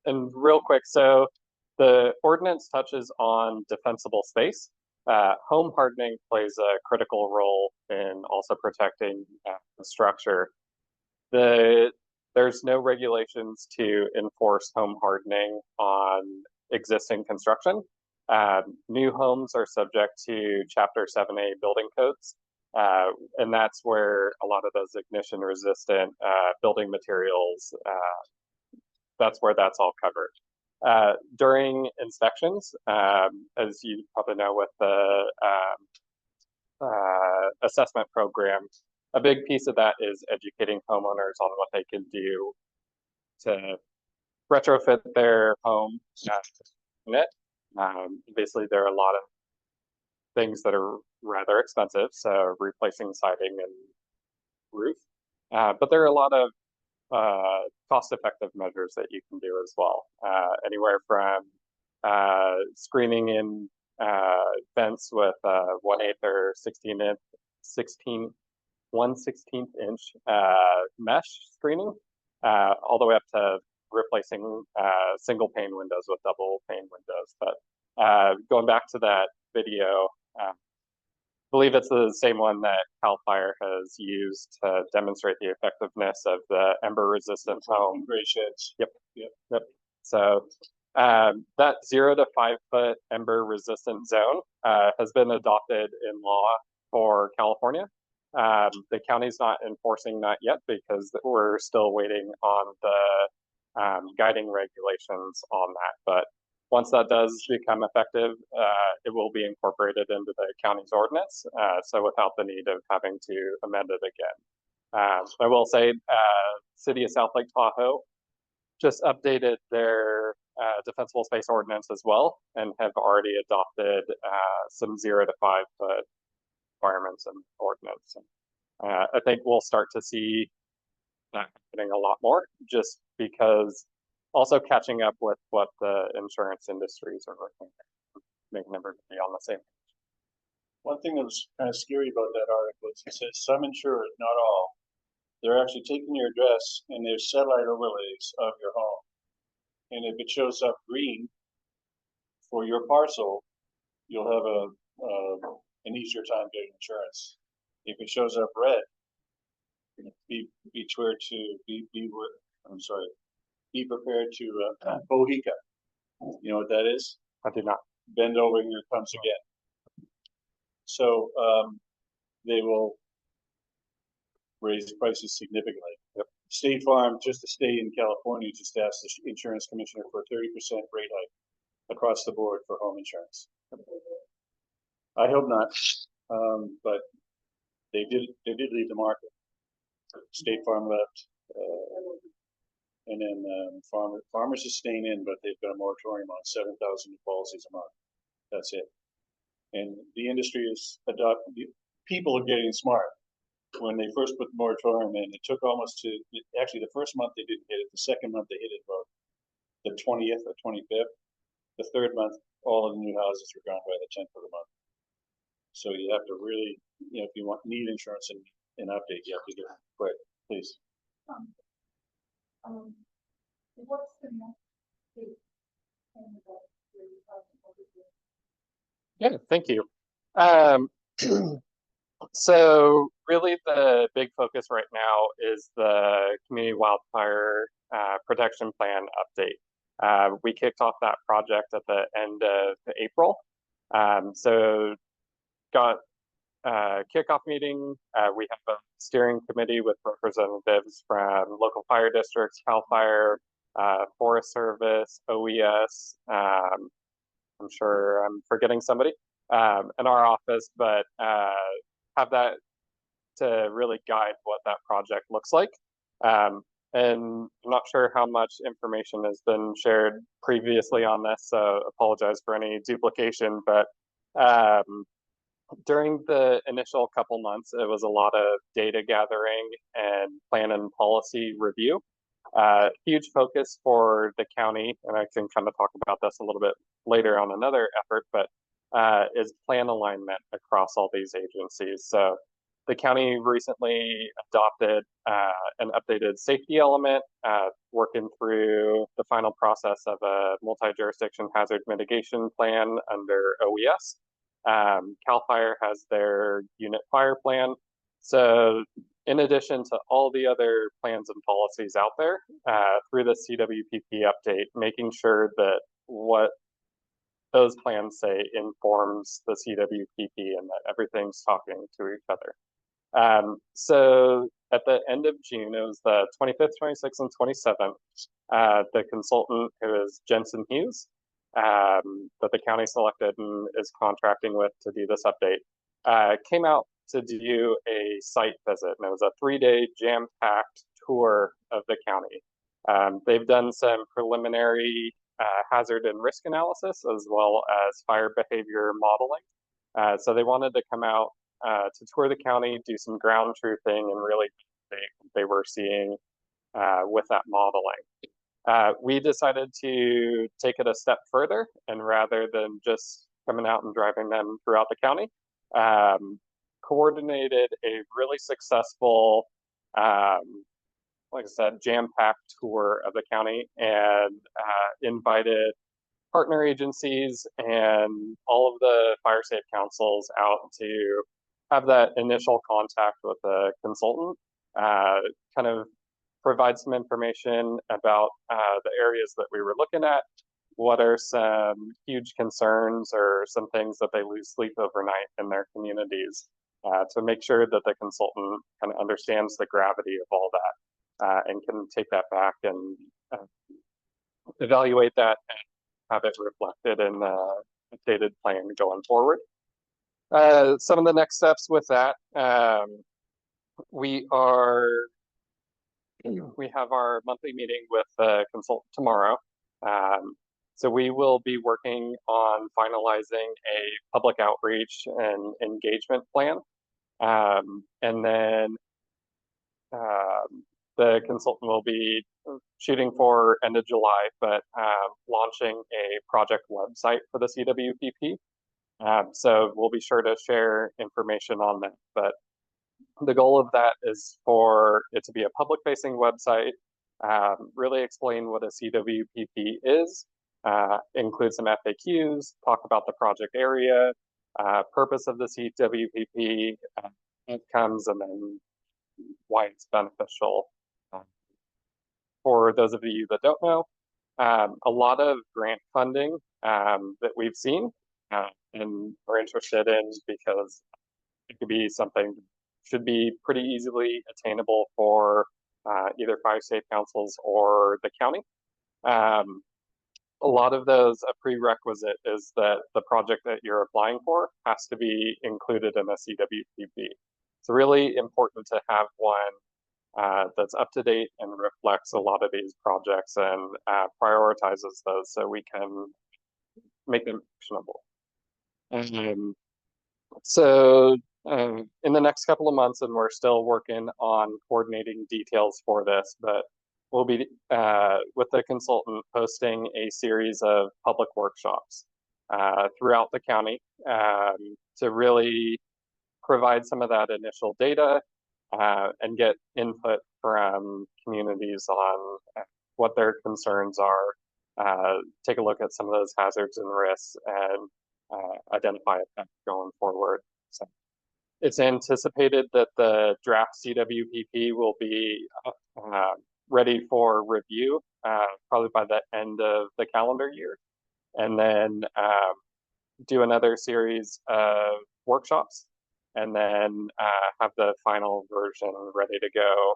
And real quick, so the ordinance touches on defensible space. Home hardening plays a critical role in also protecting the structure. There's no regulations to enforce home hardening on existing construction. New homes are subject to Chapter 7A building codes, and that's where a lot of those ignition resistant building materials, that's where that's all covered. During inspections, as you probably know with the assessment program, a big piece of that is educating homeowners on what they can do to retrofit their home. Basically, there are a lot of things that are rather expensive, so replacing siding and roof. But there are a lot of cost-effective measures that you can do as well. Anywhere from screening in vents with 1/8 or 1/16 inch mesh screening, all the way up to replacing single pane windows with double pane windows. But going back to that video, I believe it's the same one that CAL FIRE has used to demonstrate the effectiveness of the ember-resistant home. Great sheds. Yep. So that 0 to 5 foot ember-resistant zone has been adopted in law for California. The county's not enforcing that yet because we're still waiting on the guiding regulations on that. But once that does become effective, it will be incorporated into the county's ordinance, so without the need of having to amend it again. I will say, City of South Lake Tahoe just updated their defensible space ordinance as well, and have already adopted some 0 to 5 foot requirements and ordinance. I think we'll start to see that happening a lot more, just because also catching up with what the insurance industries are working on, making everybody on the same page. One thing that was kind of scary about that article is it says some insurers, not all, they're actually taking your address and their satellite overlays of your home. And if it shows up green for your parcel, you'll have an easier time getting insurance. If it shows up red, be be prepared to, Bohica. You know what that is? I do not. Bend over, here comes again. So, they will raise prices significantly. State Farm, just to stay in California, just asked the insurance commissioner for a 30% rate hike across the board for home insurance. I hope not, but they did leave the market. State Farm left, and then Farmers is staying in, but they've got a moratorium on 7,000 new policies a month. That's it. And the industry is people are getting smart. When they first put the moratorium in, it took almost actually the first month they didn't hit it. The second month they hit it about the 20th or 25th. The third month, all of the new houses were gone by the 10th of the month. So you have to really, if you need insurance and an update, you have to get it quick, please. What's the next date? Yeah, thank you. So really the big focus right now is the community wildfire protection plan update. We kicked off that project at the end of April. So got a kickoff meeting. We have a steering committee with representatives from local fire districts, CAL FIRE, Forest Service, OES. I'm sure I'm forgetting somebody in our office, but have that to really guide what that project looks like. And I'm not sure how much information has been shared previously on this, so apologize for any duplication, but during the initial couple months, it was a lot of data gathering and plan and policy review. Huge focus for the county, and I can kind of talk about this a little bit later on another effort, but is plan alignment across all these agencies. So the county recently adopted an updated safety element, working through the final process of a multi-jurisdiction hazard mitigation plan under OES. CAL FIRE has their unit fire plan. So in addition to all the other plans and policies out there, through the CWPP update, making sure that what those plans say informs the CWPP and that everything's talking to each other. So at the end of June, it was the 25th, 26th, and 27th, the consultant, who is Jensen Hughes, that the county selected and is contracting with to do this update, came out to do a site visit, and it was a 3-day jam-packed tour of the county. They've done some preliminary hazard and risk analysis, as well as fire behavior modeling. So they wanted to come out to tour the county, do some ground truthing, and really they were seeing with that modeling. We decided to take it a step further, and rather than just coming out and driving them throughout the county, coordinated a really successful, like I said, jam-packed tour of the county, and invited partner agencies and all of the fire safe councils out to have that initial contact with the consultant, kind of provide some information about the areas that we were looking at, what are some huge concerns or some things that they lose sleep overnight in their communities, to make sure that the consultant kind of understands the gravity of all that, and can take that back and evaluate that and have it reflected in the updated plan going forward. Some of the next steps with that, we have our monthly meeting with the consultant tomorrow. So we will be working on finalizing a public outreach and engagement plan. And then the consultant will be shooting for end of July, but launching a project website for the CWPP. So we'll be sure to share information on that. But the goal of that is for it to be a public-facing website, really explain what a CWPP is, include some FAQs, talk about the project area, purpose of the CWPP, outcomes, and then why it's beneficial for those of you that don't know, a lot of grant funding that we've seen and are interested in because it could be something should be pretty easily attainable for either fire safe councils or the county. A lot of those, a prerequisite is that the project that you're applying for has to be included in a CWPP. It's really important to have one that's up to date and reflects a lot of these projects and prioritizes those so we can make them actionable. So in the next couple of months, and we're still working on coordinating details for this, but we'll be, with the consultant, hosting a series of public workshops throughout the county to really provide some of that initial data and get input from communities on what their concerns are, take a look at some of those hazards and risks, and identify a path going forward. So it's anticipated that the draft CWPP will be ready for review probably by the end of the calendar year, and then do another series of workshops, and then have the final version ready to go.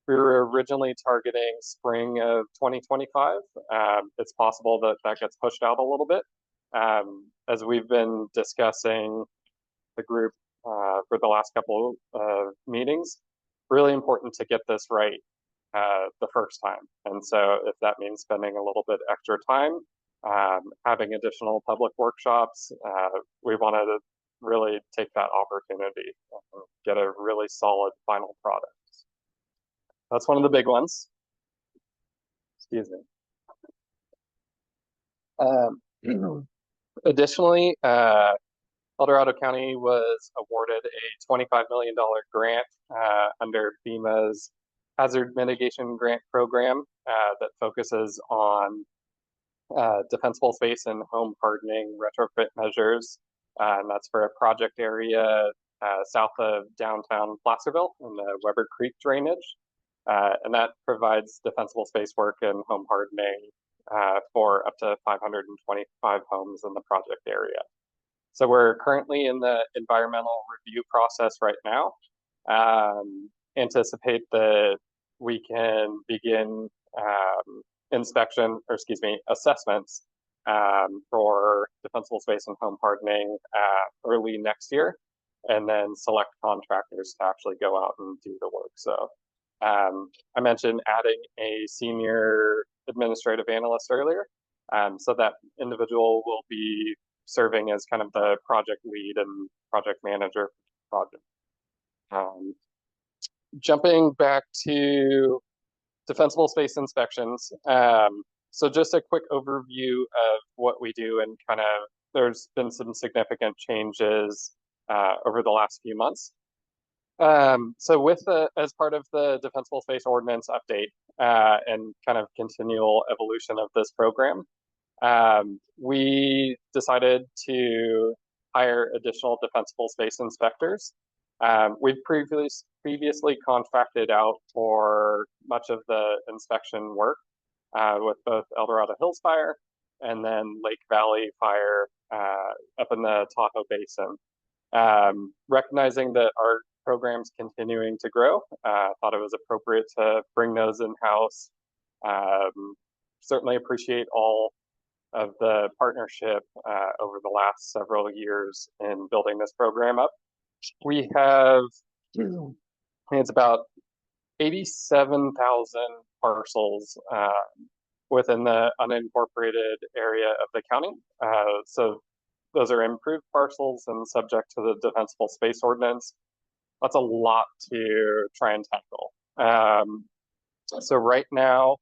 We were originally targeting spring of 2025. It's possible that that gets pushed out a little bit. As we've been discussing the group for the last couple of meetings, really important to get this right the first time. And so if that means spending a little bit extra time, having additional public workshops, we wanted to really take that opportunity and get a really solid final product. That's one of the big ones. Excuse me. Additionally, El Dorado County was awarded a $25 million grant under FEMA's Hazard Mitigation Grant Program that focuses on defensible space and home hardening retrofit measures. And that's for a project area south of downtown Placerville in the Weber Creek drainage. And that provides defensible space work and home hardening for up to 525 homes in the project area. So we're currently in the environmental review process right now. Anticipate that we can begin assessments for defensible space and home hardening early next year, and then select contractors to actually go out and do the work. So I mentioned adding a senior administrative analyst earlier. So that individual will be serving as kind of the project lead and project manager for the project. Jumping back to defensible space inspections. So just a quick overview of what we do, and kind of there's been some significant changes over the last few months. So with as part of the Defensible Space Ordinance update and kind of continual evolution of this program, we decided to hire additional defensible space inspectors. We've previously contracted out for much of the inspection work with both El Dorado Hills Fire and then Lake Valley Fire up in the Tahoe Basin. Recognizing that our program's continuing to grow, thought it was appropriate to bring those in-house. Certainly appreciate all of the partnership over the last several years in building this program up. We have, I think it's about 87,000 parcels within the unincorporated area of the county. So those are improved parcels and subject to the Defensible Space Ordinance. That's a lot to try and tackle. So right now,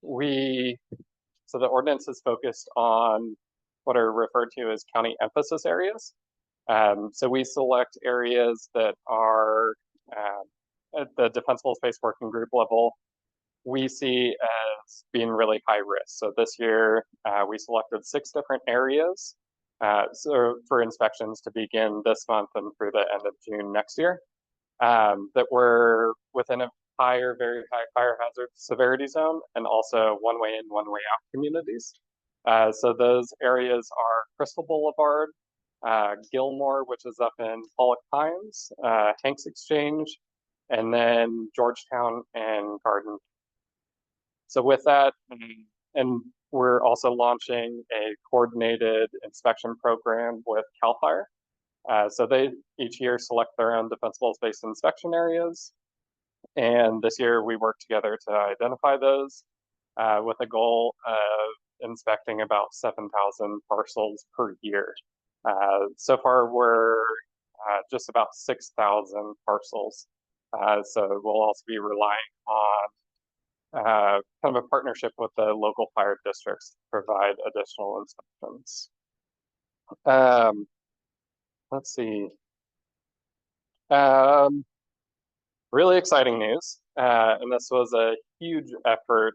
so the ordinance is focused on what are referred to as county emphasis areas. So we select areas that are at the Defensible Space Working Group level, we see as being really high risk. So this year, we selected 6 different areas so for inspections to begin this month and through the end of June next year, that were within a higher, very high fire hazard severity zone, and also one-way in, one-way out communities. So those areas are Crystal Boulevard, Gilmore, which is up in Pollock Pines, Hanks Exchange, and then Georgetown and Garden. So with that, and we're also launching a coordinated inspection program with CAL FIRE. So they each year select their own defensible space inspection areas. And this year we work together to identify those with a goal of inspecting about 7,000 parcels per year. So far we're just about 6,000 parcels. So we'll also be relying on kind of a partnership with the local fire districts to provide additional inspections. Let's see. Really exciting news. And this was a huge effort,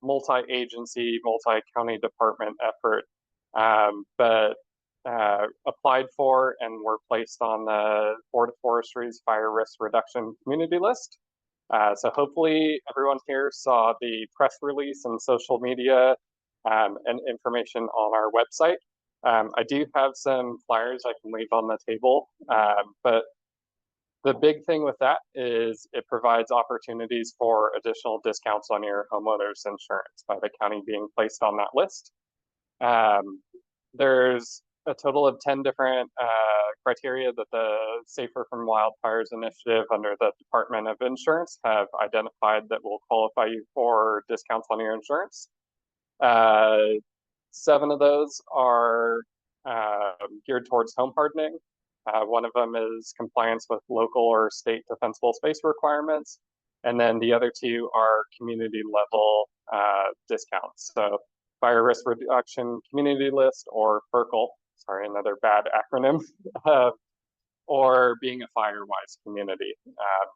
multi-agency, multi-county department effort, but applied for and were placed on the Board of Forestry's fire risk reduction community list. So hopefully everyone here saw the press release and social media and information on our website. I do have some flyers I can leave on the table, but the big thing with that is it provides opportunities for additional discounts on your homeowner's insurance by the county being placed on that list. There's a total of 10 different criteria that the Safer from Wildfires initiative under the Department of Insurance have identified that will qualify you for discounts on your insurance. 7 of those are geared towards home hardening. One of them is compliance with local or state defensible space requirements. And then the other 2 are community level discounts. So Fire Risk Reduction Community List, or FERCL, sorry, another bad acronym, or being a FireWise community.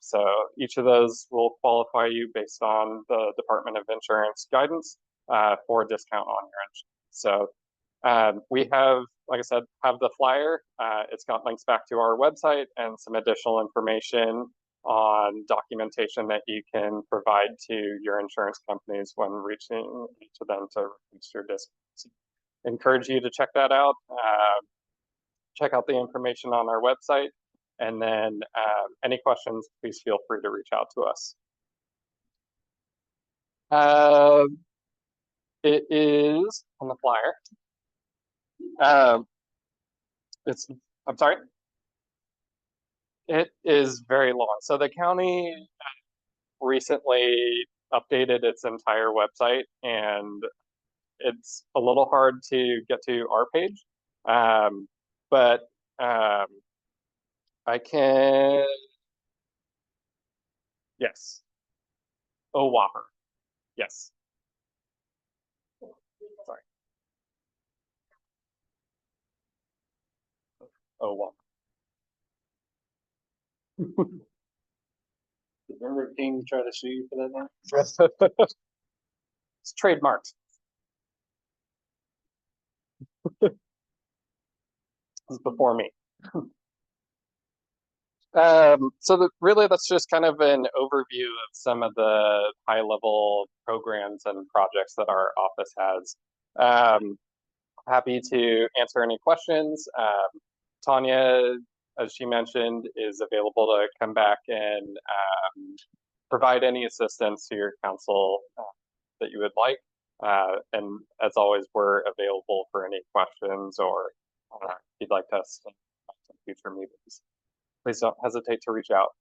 So each of those will qualify you based on the Department of Insurance guidance for a discount on your insurance. So we have, like I said, have the flyer. It's got links back to our website and some additional information on documentation that you can provide to your insurance companies when reaching to them to reduce your discounts. Encourage you to check that out. Check out the information on our website, and then any questions, please feel free to reach out to us. It is on the flyer. I'm sorry. It is very long. So the county recently updated its entire website, and it's a little hard to get to our page. But I can, yes. Oh, Whopper. Yes. Sorry. Oh, Whopper. Did Burger King try to sue you for that now? It's trademarked. This is before me. So really, that's just kind of an overview of some of the high-level programs and projects that our office has. Happy to answer any questions. Tanya, as she mentioned, is available to come back and provide any assistance to your council that you would like. And as always, we're available for any questions or if you'd like us to some future meetings. Please don't hesitate to reach out.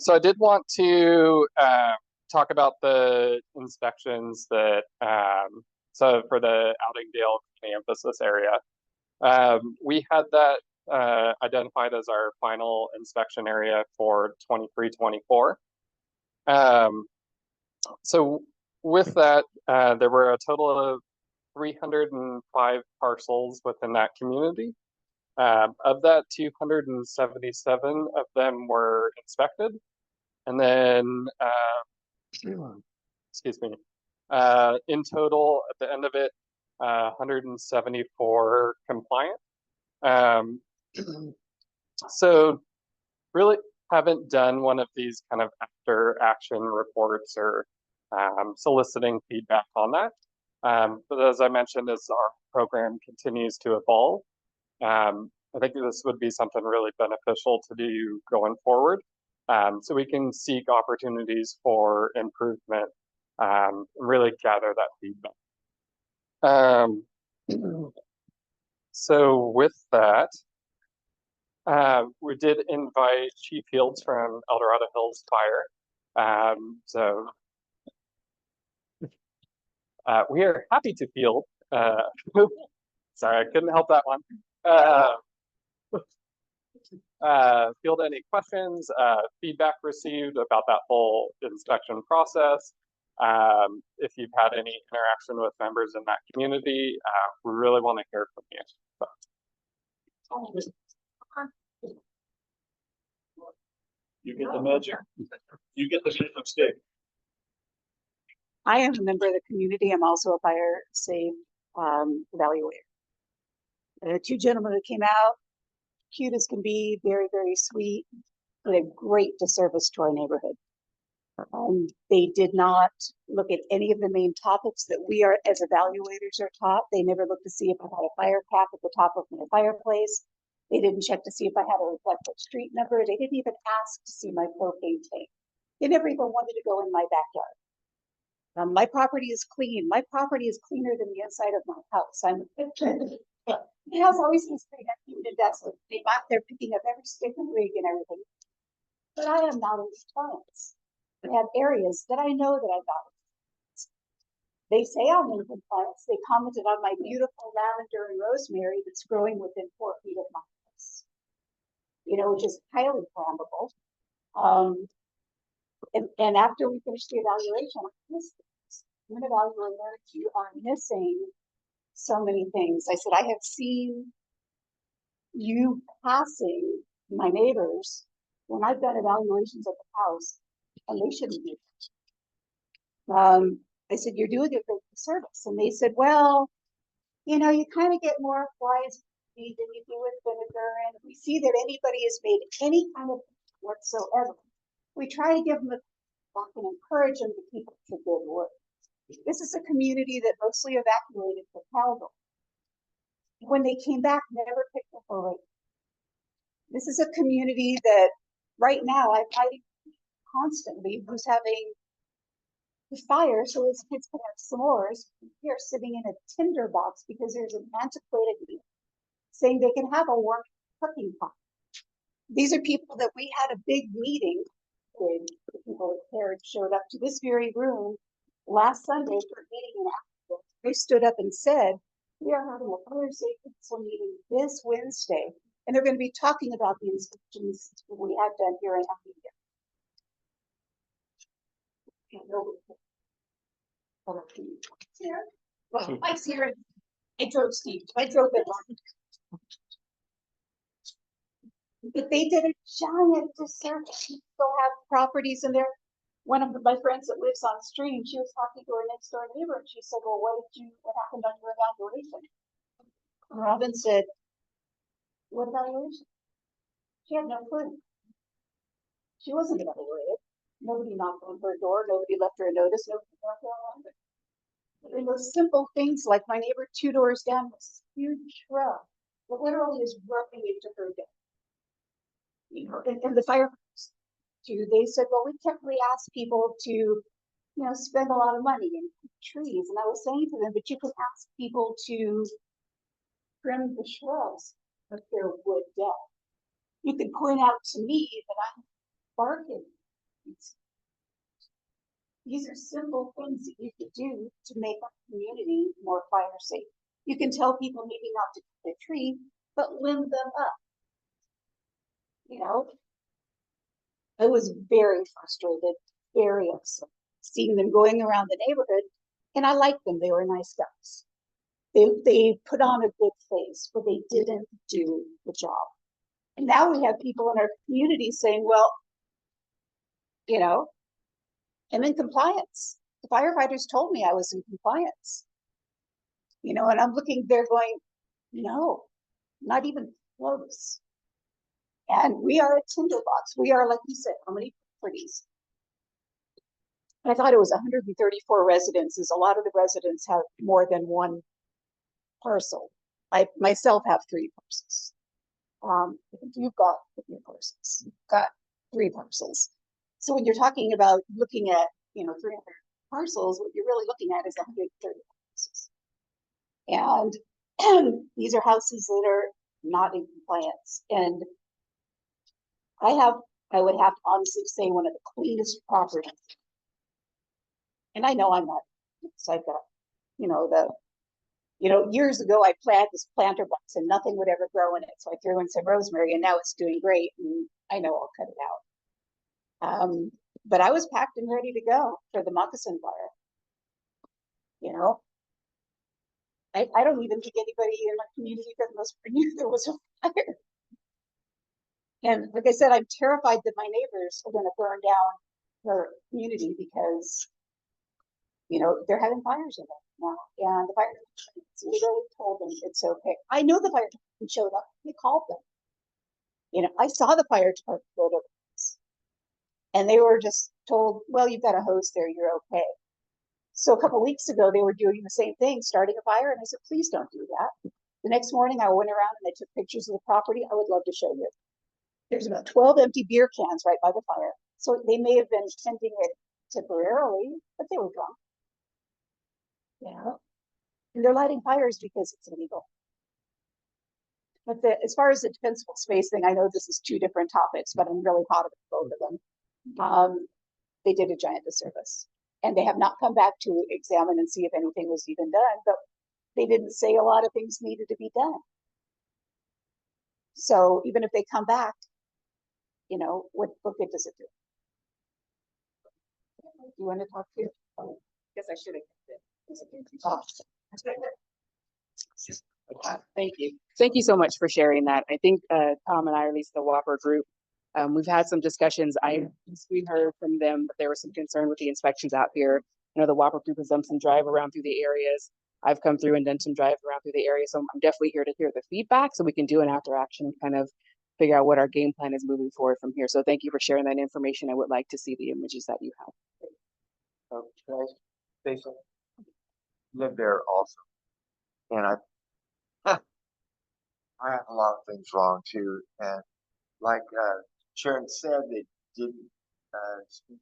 So I did want to talk about the inspections that, so for the Outingdale emphasis area, we had that identified as our final inspection area for 23-24. So with that, there were a total of 305 parcels within that community. Of that, 277 of them were inspected. And then, excuse me, in total, at the end of it, 174 compliant. So really, haven't done one of these kind of after action reports or soliciting feedback on that. But as I mentioned, as our program continues to evolve, I think this would be something really beneficial to do going forward. So we can seek opportunities for improvement, and really gather that feedback. So with that, we did invite Chief Fields from El Dorado Hills Fire. So we are happy to field. Sorry, I couldn't help that one. Field any questions, feedback received about that whole inspection process. If you've had any interaction with members in that community, we really want to hear from you. You get the magic. You get the magic stick. I am a member of the community. I'm also a fire safe evaluator. The two gentlemen who came out, cute as can be, very, very sweet, did a great disservice to our neighborhood. They did not look at any of the main topics that we are as evaluators are taught. They never looked to see if I had a fire cap at the top of my fireplace. They didn't check to see if I had a reflective street number. They didn't even ask to see my propane tank. They never even wanted to go in my backyard. My property is clean. My property is cleaner than the inside of my house. The house always seems pretty empty and desolate. They back there picking up every stick and twig and everything. But I am not in compliance. I have areas that I know that I'm not in compliance. They say I'm in compliance. They commented on my beautiful lavender and rosemary that's growing within 4 feet of my house. You know, which is highly flammable. And after we finished the evaluation, I'm an evaluator, you are missing so many things. I said, I have seen you passing my neighbors when I've done evaluations at the house, and they shouldn't be. I said, you're doing a great service. And they said, well, you know, you kind of get more flies than you do with vinegar. And if we see that anybody has made any kind of whatsoever, we try to give them a talk and encourage them to keep up the good work. This is a community that mostly evacuated for Caldwell. When they came back, never picked up a rate. This is a community that right now I'm fighting constantly who's having the fire so his kids can have s'mores. We are sitting in a tinder box because there's an antiquated meal saying they can have a warm cooking pot. These are people that we had a big meeting with. The people that cared showed up to this very room last Sunday for a meeting in Africa. They stood up and said, we are having a fire safety council meeting this Wednesday, and they're going to be talking about the inspections we have done here in Africa. Well, Mike's here. I drove Steve. I drove it. But they did a giant disservice. They still have properties in there. One of my friends that lives on stream, she was talking to her next door neighbor, and she said, well, what happened on your evaluation? Robin said, what evaluation? She had no clue. She wasn't evaluated. Nobody knocked on her door. Nobody left her a notice. Nobody knocked on her. But in those simple things, like my neighbor 2 doors down was this huge shrub that literally is growing into her deck. You know, and the firefighters too, they said, well, we typically ask people to, you know, spend a lot of money in trees. And I was saying to them, but you can ask people to trim the shrubs of their wood deck. You could point out to me that I'm barking. These are simple things that you could do to make our community more fire safe. You can tell people maybe not to cut a tree, but limb them up. You know, I was very frustrated, very upset, seeing them going around the neighborhood, and I liked them. They were nice guys. They put on a good face, but they didn't do the job. And now we have people in our community saying, well, you know, I'm in compliance. The firefighters told me I was in compliance. You know, and I'm looking, they're going, no, not even close. And we are a tinderbox. We are, like you said, how many properties? I thought it was 134 residences. A lot of the residents have more than one parcel. I myself have 3 parcels. I think you've got 3 parcels. You've got 3 parcels. So when you're talking about looking at, 300 parcels, what you're really looking at is 130 houses. And these are houses that are not in compliance. And I would have to honestly say one of the cleanest properties. And I know I'm not, so I've got, years ago I planted this planter box and nothing would ever grow in it. So I threw in some rosemary and now it's doing great. And I know I'll cut it out. But I was packed and ready to go for the moccasin fire. I don't even think anybody in my community that most knew there was a fire. And like I said, I'm terrified that my neighbors are going to burn down their community because, they're having fires in it now. And the fire department literally told them it's okay. I know the fire department showed up. They called them. I saw the fire department go to this. And they were just told, well, you've got a hose there, you're okay. So a couple of weeks ago, they were doing the same thing, starting a fire. And I said, please don't do that. The next morning, I went around and I took pictures of the property. I would love to show you. There's about 12 empty beer cans right by the fire. So they may have been tending it temporarily, but they were drunk. And they're lighting fires because it's illegal. But as far as the defensible space thing, I know this is 2 different topics, but I'm really proud of both of them. They did a giant disservice. And they have not come back to examine and see if anything was even done, but they didn't say a lot of things needed to be done. So even if they come back, what good does it do? You want to talk to? Oh, guess I should have kept it. Thank you. Thank you so much for sharing that. I think Tom and I, or at least the Whopper group, we've had some discussions. We heard from them that there was some concern with the inspections out here. The Whopper group has done some drive around through the areas. I've come through and done some drive around through the area. So I'm definitely here to hear the feedback so we can do an after action and kind of figure out what our game plan is moving forward from here. So thank you for sharing that information. I would like to see the images that you have. Can I say something? Live there also. And I have a lot of things wrong too. And like Sharon said, they didn't speak.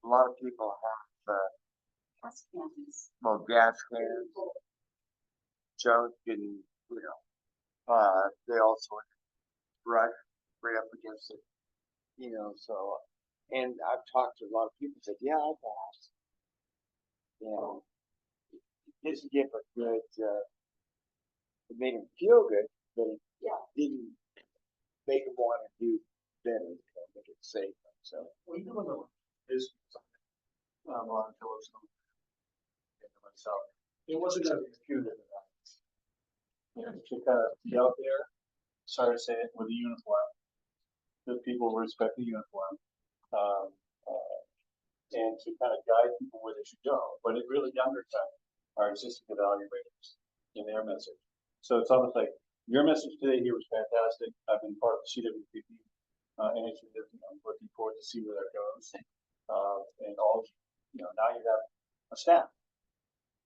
A lot of people have gas cans. Jones didn't, they also brush right up against it, so, and I've talked to a lot of people said, yeah, I've asked. It didn't give a good, it made him feel good, but it didn't make him want to do better, make it safe. So, Well, is on Phillips myself. It wasn't a computer to kind of be out there, sorry to say it, with a uniform. The people respect the uniform. And to kind of guide people where they should go, but it really undercut our existing evaluators in their message. So it's almost like your message today here was fantastic. I've been part of the CWPP initiative. I'm looking forward to see where that goes. And all, now you have a staff.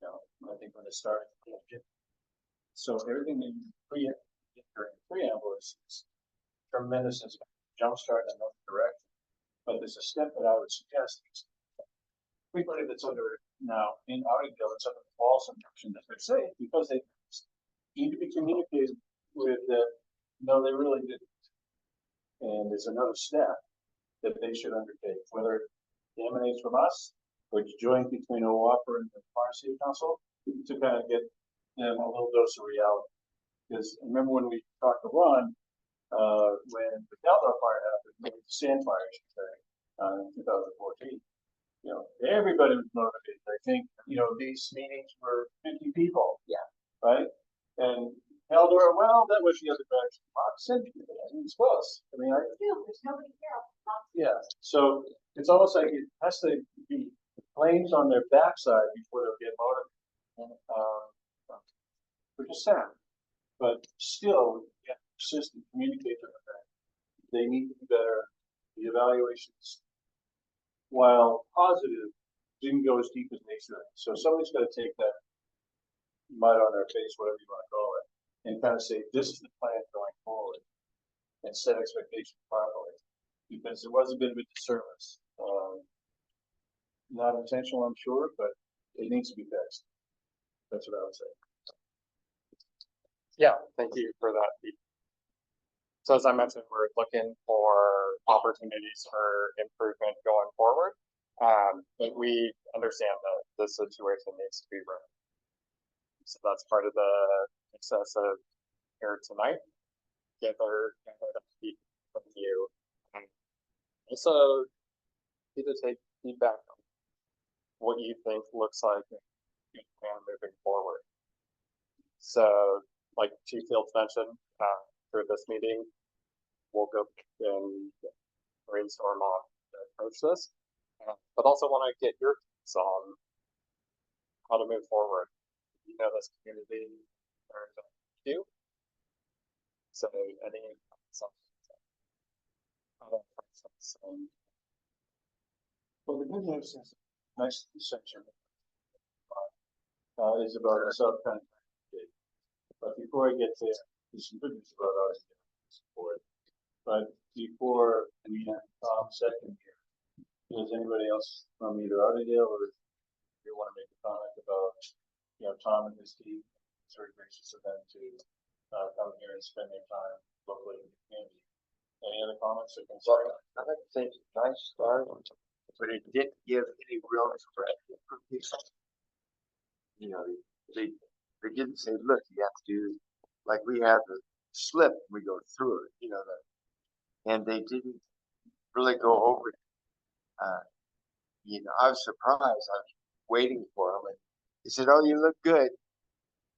I think when it started, so everything that you during the preamble is tremendous and jumpstart in another direction. But there's a step that I would suggest. Everybody that's under now in Outingdale, it's under the false impression that they're safe because they need to be communicated with that. No, they really didn't. And there's another step that they should undertake, whether it emanates from us or it's joint between OWAPR and the Fire Safety Council, to kind of get them a little dose of reality. Because remember when we talked to Ron, when the Caldor fire happened, the sand fire, I should say, in 2014, everybody was motivated. I think, these meetings were 50 people. Yeah. Right? And Caldor, well, that was the other direction. Moccasin, it was close. I mean, There's nobody here. yeah. So it's almost like it has to be flames on their backside before they'll get motivated. Which is sad. But still, persist and communicate to them. They need to be better. The evaluations, while positive, didn't go as deep as they should. So somebody's got to take that mud on their face, whatever you want to call it, and kind of say, this is the plan going forward, and set expectations properly. Because it was a bit of a disservice. Not intentional, I'm sure, but it needs to be fixed. That's what I would say. Yeah, thank you for that. So as I mentioned, we're looking for opportunities for improvement going forward. But we understand that the situation needs to be right. So that's part of the success of here tonight. Gather from you. And also, need to take feedback on what you think looks like a good plan moving forward. So, like Chief Fields mentioned, through this meeting, we'll go and brainstorm on to approach this, but also want to get your thoughts on how to move forward. You know this community very well. So any Well, the good news is, next section is about the subcontract. But before I get there, there's some good news about our support. But before we have Tom second here, does anybody else from either Otterdale or you want to make a comment about, Tom and his team? It's very gracious of them to come here and spend their time locally in the community. Any other comments or concerns? I like to say it's a nice start, but it didn't give any real direction for people. They didn't say, look, you have to do, like we have the slip, we go through it, and they didn't really go over it. I was surprised. I was waiting for them, and they said, "Oh, you look good."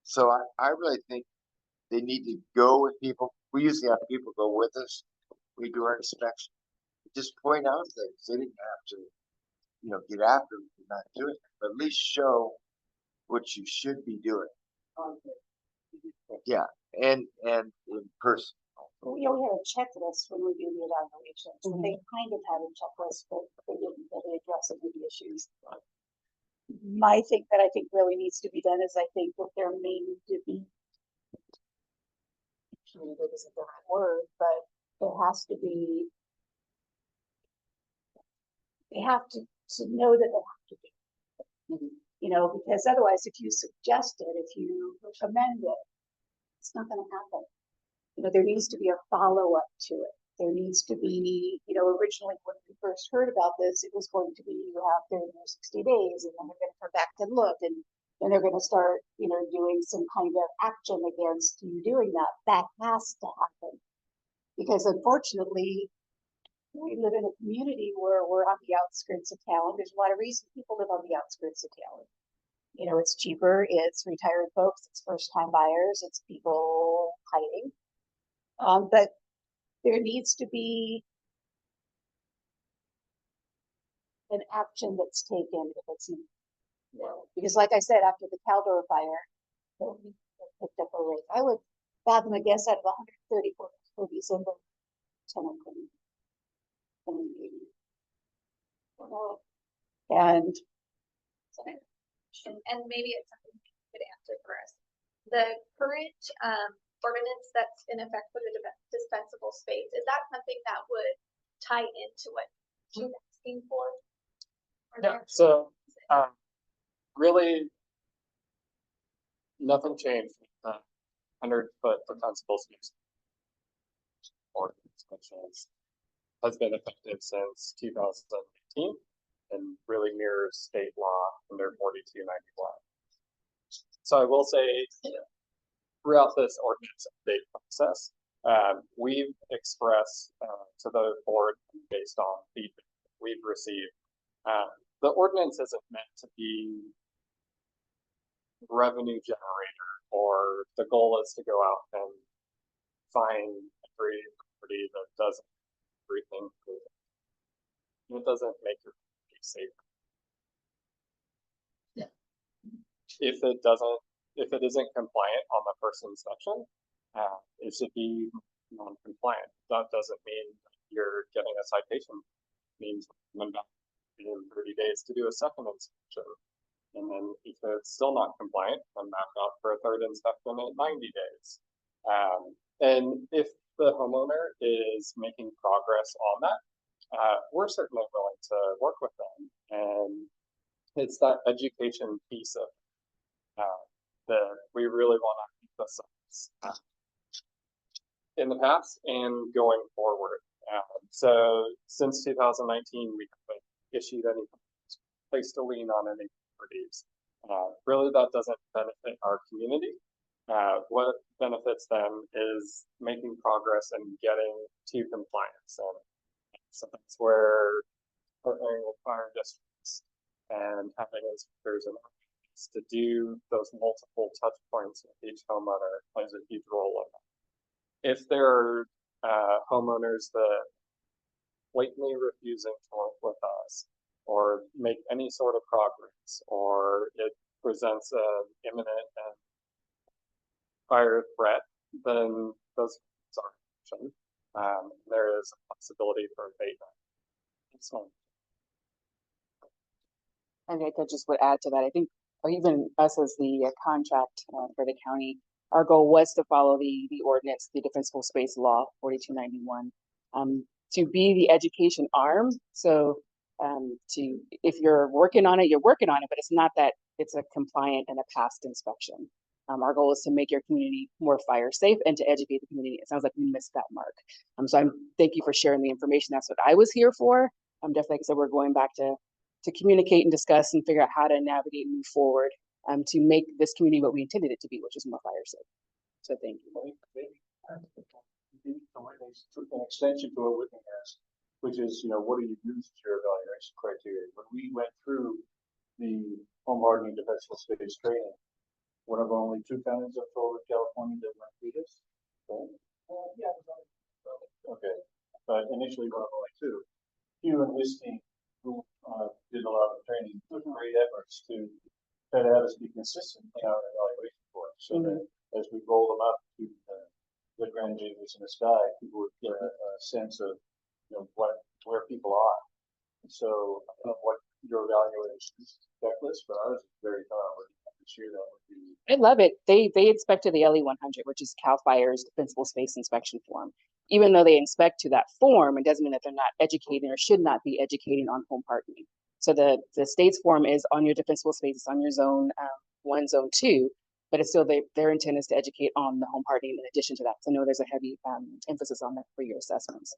So I really think they need to go with people. We usually have people go with us. We do our inspection. Just point out things. They didn't have to, get after them for not doing it, but at least show what you should be doing. Yeah, and in person. We have a checklist when we do the evaluations. And they kind of had a checklist, but they didn't really address any of the issues. My thing that I think really needs to be done is I think that there may need to be, community isn't the right word, but there has to be, they have to know that they have to do it. Because otherwise, if you suggest it, if you recommend it, it's not going to happen. There needs to be a follow-up to it. There needs to be, originally when we first heard about this, it was going to be you have 30 or 60 days, and then they're going to come back and look, and then they're going to start, doing some kind of action against you doing that. That has to happen. Because unfortunately, we live in a community where we're on the outskirts of town. There's a lot of reasons people live on the outskirts of town. It's cheaper, it's retired folks, it's first-time buyers, it's people hiding. But there needs to be an action that's taken if it's because like I said, after the Caldor fire, we picked up a rate. I would fathom a guess out of 134 for December 10 and 20. And maybe it's something you could answer for us. The current ordinance that's in effect for the dispensable space, is that something that would tie into what she's asking for? Yeah, so really nothing changed with the 100-foot defensible space ordinance, which has been effective since 2018 and really mirrors state law under 4291. So I will say, throughout this ordinance update process, we've expressed to the board based on feedback we've received. The ordinance isn't meant to be revenue generator, or the goal is to go out and find every property that doesn't everything. It doesn't make your property safer. If it isn't compliant on the first inspection, It should be non-compliant. That doesn't mean you're getting a citation. It means coming back in 30 days to do a second inspection. And then if it's still not compliant, come back out for a third inspection at 90 days. And if the homeowner is making progress on that, we're certainly willing to work with them. And it's that education piece of that we really want to emphasize in the past and going forward. So since 2019, we haven't issued any placed a lien on any properties. Really, that doesn't benefit our community. What benefits them is making progress and getting to compliance. And so that's where partnering with fire districts and having inspectors and to do those multiple touch points with each homeowner plays a huge role in that. If there are homeowners that blatantly refusing to work with us or make any sort of progress, or it presents an imminent and fire threat, then those are an option. There is a possibility for abatement. So, And I just would add to that, I think, or even us as the contract for the county, our goal was to follow the ordinance, the Defensible Space Law 4291, to be the education arm. So if you're working on it, you're working on it, but it's not that it's a compliant and a passed inspection. Our goal is to make your community more fire safe and to educate the community. It sounds like we missed that mark. So thank you for sharing the information. That's what I was here for. Definitely, like I said, we're going back to communicate and discuss and figure out how to navigate and move forward to make this community what we intended it to be, which is more fire safe. So thank you. An extension to what Whitney asked, which is, what do you use as your evaluation criteria? When we went through the home hardening defensible space training, one of only 2 counties of Florida, California that went through this. Yeah. Okay, but initially one of only 2. You and his team, who did a lot of training, took great efforts to try to have us be consistent in our evaluation for it. So that as we roll them up to the grand juries in the sky, people would get a sense of, where people are. And so I don't know what your evaluation checklist, but ours is very thorough. I'm sure that would be. I love it. They inspected the LE 100, which is CAL FIRE's Defensible Space Inspection Form. Even though they inspect to that form, it doesn't mean that they're not educating or should not be educating on home hardening. So the state's form is on your defensible spaces, on your zone 1, zone 2, but it's still their intent is to educate on the home hardening in addition to that. So I know there's a heavy emphasis on that for your assessments.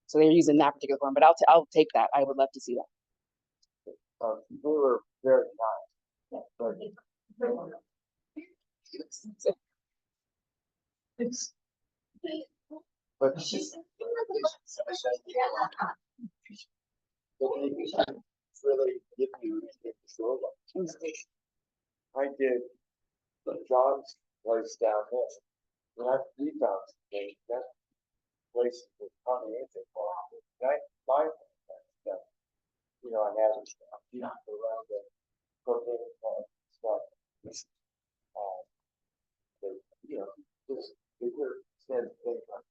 So they're using that particular form, but I'll take that. I would love to see that. They were very nice. But really give you the show. I did John's place down there. We found that place was hardly anything for it. And I buy that stuff. I had it around the propane stuff. Just they were said things like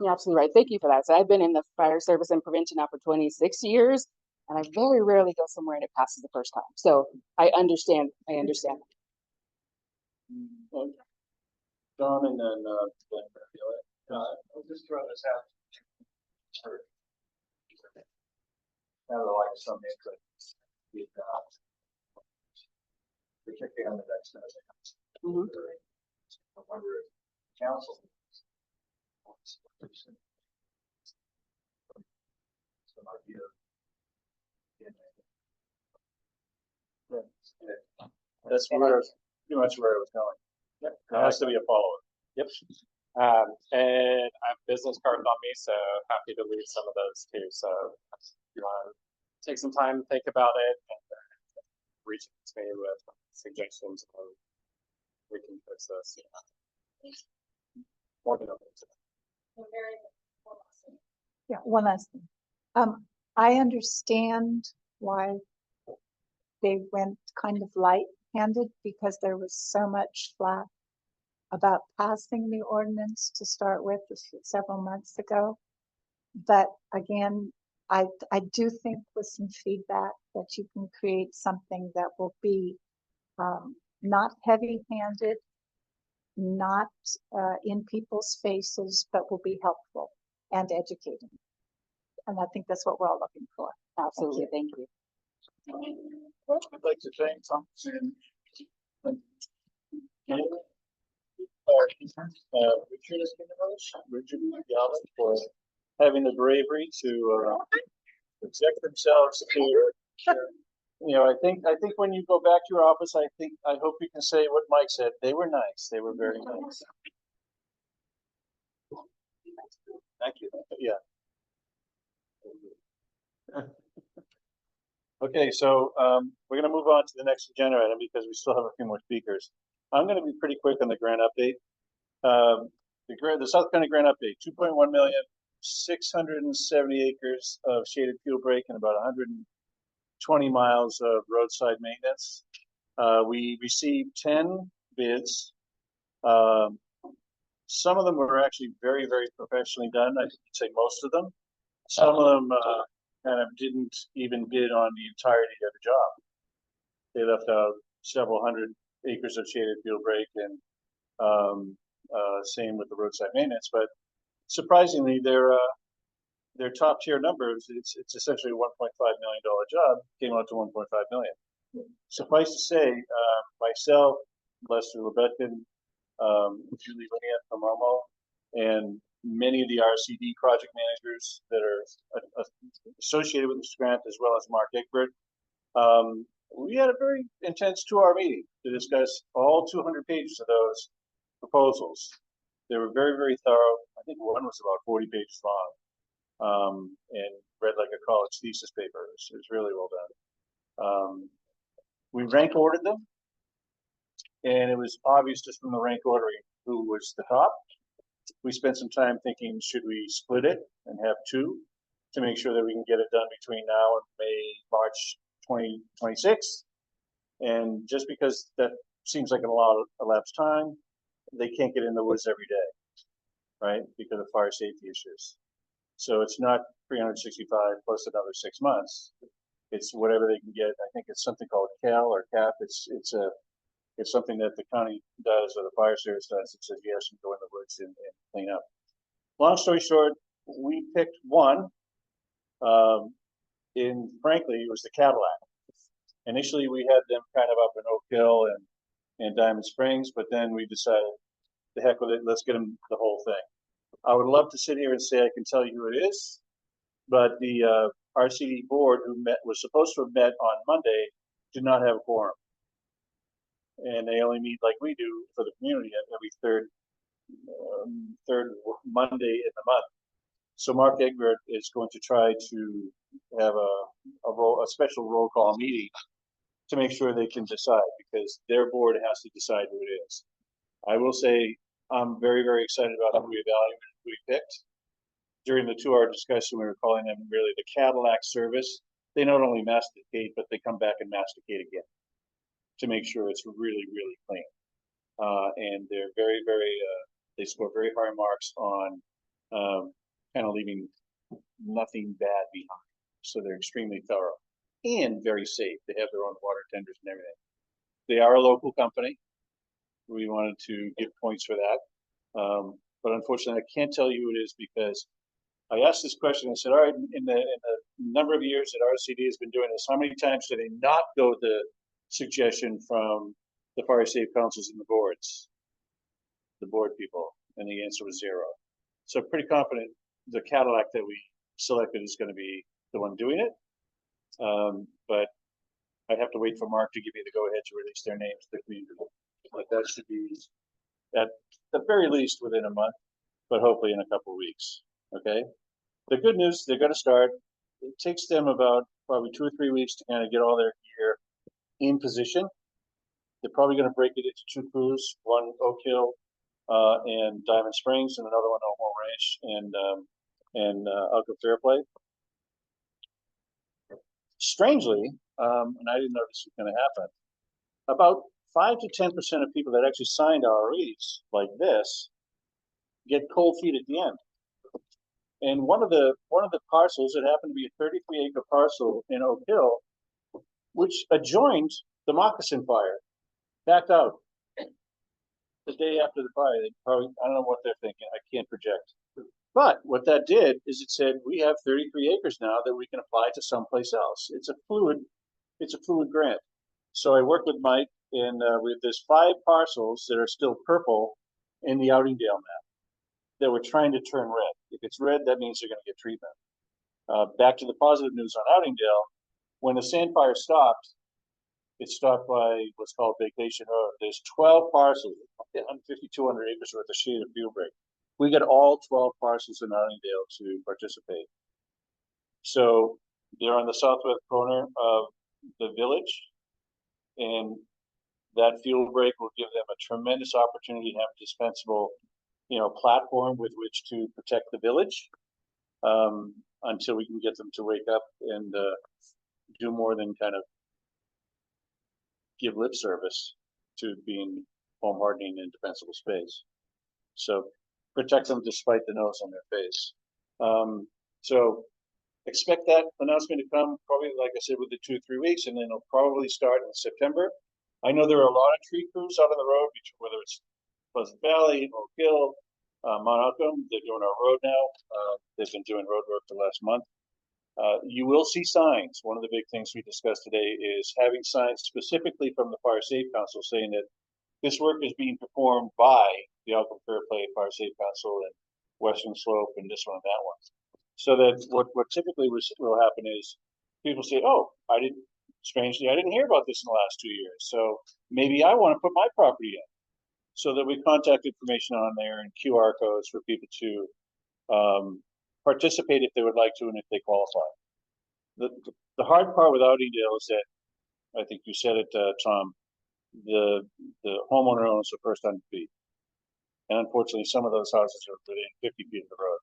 You're absolutely right. Thank you for that. So I've been in the fire service and prevention now for 26 years, and I very rarely go somewhere and it passes the first time. So I understand. John and then I'll just throw this out. I would like some input, particularly on the next Mhm. I wonder if council some idea. That's pretty much where I was going. Yep. There has to be a follow-up. Yep. And I have business cards on me, so happy to leave some of those too. So if you want to take some time, think about it, and reach out to me with suggestions, and we can fix this. More than open to that. Yeah, one last thing. I understand why they went kind of light-handed because there was so much flack about passing the ordinance to start with several months ago. But again, I do think with some feedback that you can create something that will be not heavy-handed, not in people's faces, but will be helpful and educating. And I think that's what we're all looking for. Absolutely, thank you. I'd like to thank Thompson. Richard Galvin for having the bravery to subject themselves to, you know, I think when you go back to your office, I hope you can say what Mike said. They were nice. They were very nice. Thank you. Yeah. Okay, so we're gonna move on to the next agenda item because we still have a few more speakers. I'm gonna be pretty quick on the grant update. The South County grant update, 2.1 million, 670 acres of shaded fuel break and about 120 miles of roadside maintenance. We received 10 bids. Some of them were actually very, very professionally done. I could say most of them. Some of them kind of didn't even bid on the entirety of the job. They left out several hundred acres of shaded field break and same with the roadside maintenance. But surprisingly, their top tier numbers, it's essentially a $1.5 million job, came out to 1.5 million. Suffice to say, myself, Lester Lebetkin, Julie Linnea from Omo, and many of the RCD project managers that are associated with this grant, as well as Mark Egbert. We had a very intense 2-hour meeting to discuss all 200 pages of those proposals. They were very, very thorough. I think one was about 40 pages long, and read like a college thesis paper. It was really well done. We rank ordered them, and it was obvious just from the rank ordering who was the top. We spent some time thinking, should we split it and have two to make sure that we can get it done between now and March 2026? And just because that seems like a lot of elapsed time, they can't get in the woods every day, right? Because of fire safety issues. So it's not 365 plus another 6 months. It's whatever they can get. I think it's something called CAL or CAP. It's something that the county does or the fire service does. It says yes, you go in the woods and clean up. Long story short, we picked one. Frankly, it was the Cadillac. Initially, we had them kind of up in Oak Hill and Diamond Springs, but then we decided, the heck with it, let's get them the whole thing. I would love to sit here and say I can tell you who it is, but the RCD board was supposed to have met on Monday did not have a quorum. And they only meet like we do for the community every third Monday in the month. So Mark Egbert is going to try to have a special roll call meeting to make sure they can decide, because their board has to decide who it is. I will say I'm very, very excited about who we evaluated, who we picked. During the 2-hour discussion, we were calling them really the Cadillac service. They not only masticate, but they come back and masticate again to make sure it's really, really clean. And they're very, very, they score very high marks on kind of leaving nothing bad behind. So they're extremely thorough and very safe. They have their own water tenders and everything. They are a local company. We wanted to give points for that. But unfortunately, I can't tell you who it is, because I asked this question. I said, all right, in the number of years that RCD has been doing this, how many times do they not go with the suggestion from the fire safe councils and the boards, the board people? And the answer was 0. So pretty confident the Cadillac that we selected is going to be the one doing it. But I'd have to wait for Mark to give me the go-ahead to release their names to the community. But that should be at the very least within a month, but hopefully in a couple of weeks. Okay. The good news, they're going to start. It takes them about probably 2 or 3 weeks to kind of get all their gear in position. They're probably going to break it into 2 crews, one Oak Hill and Diamond Springs, and another one Omaha Ranch and Elko Fairplay. Strangely, and I didn't know this was going to happen, about 5 to 10% of people that actually signed REs like this get cold feet at the end. And one of the parcels, it happened to be a 33-acre parcel in Oak Hill, which adjoined the Moccasin fire, backed out. The day after the fire, they probably, I don't know what they're thinking, I can't project. But what that did is it said, we have 33 acres now that we can apply to someplace else. It's a fluid grant. So I worked with Mike, and there's 5 parcels that are still purple in the Outingdale map that we're trying to turn red. If it's red, that means they're gonna get treatment. Back to the positive news on Outingdale, when the sand fire stopped, it stopped by what's called Vacation Road. There's 12 parcels, 5,200 acres worth of shaded field break. We got all 12 parcels in Outingdale to participate. So they're on the southwest corner of the village, and that field break will give them a tremendous opportunity to have a dispensable, platform with which to protect the village, until we can get them to wake up and do more than kind of give lip service to being home hardening and defensible space. So protect them despite the nose on their face. So expect that announcement to come probably, like I said, within 2 or 3 weeks, and then it'll probably start in September. I know there are a lot of tree crews out on the road, whether it's Pleasant Valley, Oak Hill, Mount Outcome. They're doing our road now. They've been doing road work the last month. You will see signs. One of the big things we discussed today is having signs specifically from the Fire Safe Council saying that this work is being performed by the Outcome Fairplay Fire Safe Council and Western Slope and this one and that one. So that what typically will happen is people say, oh, strangely, I didn't hear about this in the last 2 years. So maybe I want to put my property in. So that we contact information on there and QR codes for people to participate if they would like to and if they qualify. The hard part with Outingdale is that, I think you said it, Tom, the homeowner owns the first 100 feet. And unfortunately, some of those houses are within 50 feet of the road.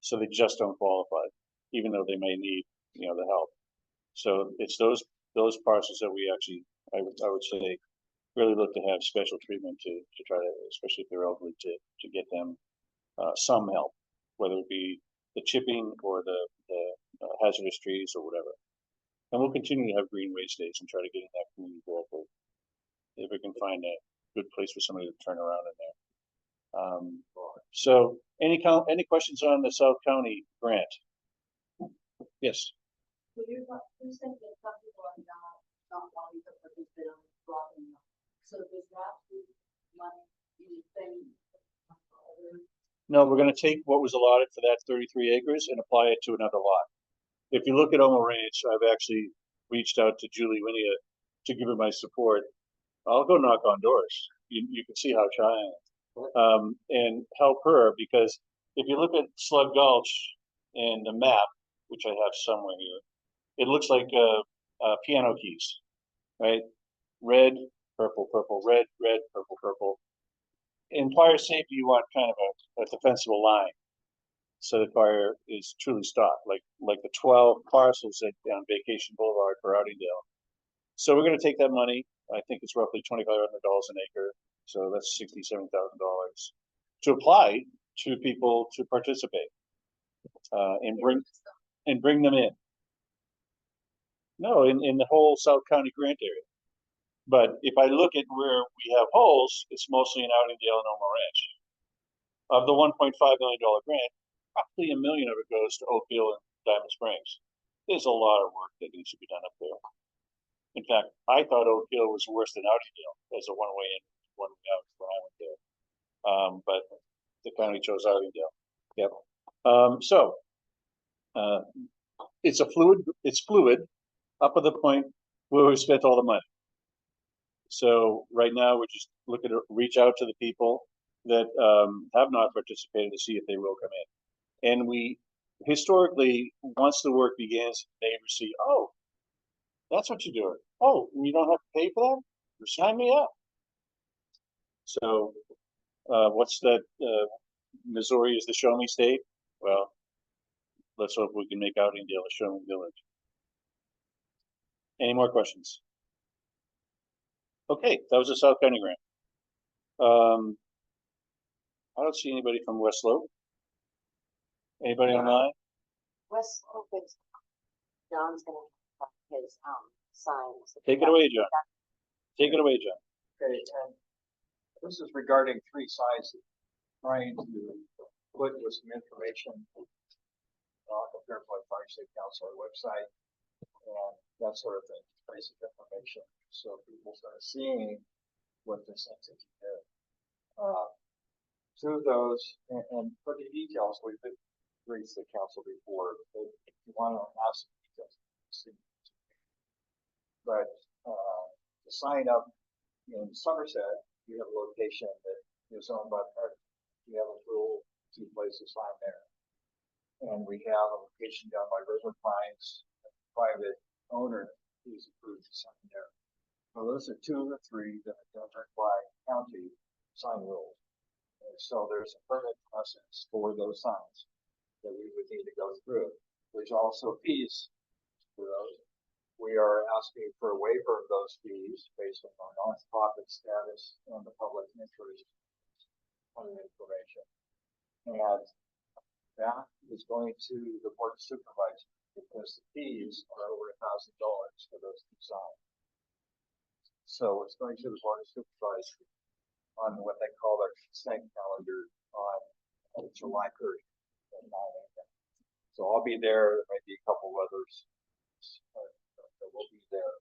So they just don't qualify, even though they may need, the help. So it's those parcels that we actually, I would say, really look to have special treatment to try to, especially if they're elderly, to get them some help, whether it be the chipping or the hazardous trees or whatever. And we'll continue to have greenways days and try to get in that community directly. If we can find a good place for somebody to turn around in there. So any questions on the South County grant? Yes. You said that some people are not wanting to participate on this broadening. So does that money anything? No, we're gonna take what was allotted for that 33 acres and apply it to another lot. If you look at Omo Ranch, I've actually reached out to Julie Winia to give her my support. I'll go knock on doors. You can see how shy I am. And help her, because if you look at Slug Gulch and the map, which I have somewhere here, it looks like piano keys, right? Red, purple, purple, red, red, purple, purple. In fire safety, you want kind of a defensible line, so the fire is truly stopped, like the 12 parcels on Vacation Boulevard for Outingdale. So we're going to take that money. I think it's roughly $2,500 an acre, so that's $67,000 to apply to people to participate and bring them in. No, in the whole South County grant area. But if I look at where we have holes, it's mostly in Outingdale and Omo Ranch. Of the $1.5 million grant, roughly $1 million of it goes to Oak Hill and Diamond Springs. There's a lot of work that needs to be done up there. In fact, I thought Oak Hill was worse than Outingdale as a one-way in, one-way out when I went there. But the county chose Outingdale. Yep. It's fluid up to the point where we spent all the money. So right now we're just looking to reach out to the people that have not participated to see if they will come in. And we historically, once the work begins, neighbors see, oh, that's what you're doing. Oh, you don't have to pay for that? Sign me up. So what's that? Missouri is the show me state. Well, let's hope we can make Outingdale a show me village. Any more questions? Okay, that was a South County grant. I don't see anybody from West Slope. Anybody online? West Opens, John's gonna have his, signs. Take it away, John. Take it away, John. Okay, and this is regarding three signs, trying to put with some information on the Fairfield Fire Safe Council website and that sort of thing, basic information, so people start seeing what this entity did. Two of those, and for the details, we've raised the council before, but if you want to ask details, see. But to sign up in Somerset, we have a location that is owned by Park. We have a full 2 places sign there. And we have a location down by River Pines, a private owner who's approved to sign there. So those are 2 of the 3 that are governed by county sign rules. And so there's a permit process for those signs that we would need to go through. There's also fees for those. We are asking for a waiver of those fees based on our nonprofit status and the public interest on the information. And that is going to the board of supervisors because the fees are over $1,000 for those 2 signs. So it's going to the board of supervisors on what they call their consent calendar on July 30th at 9 a.m. So I'll be there. There might be a couple others that will be there.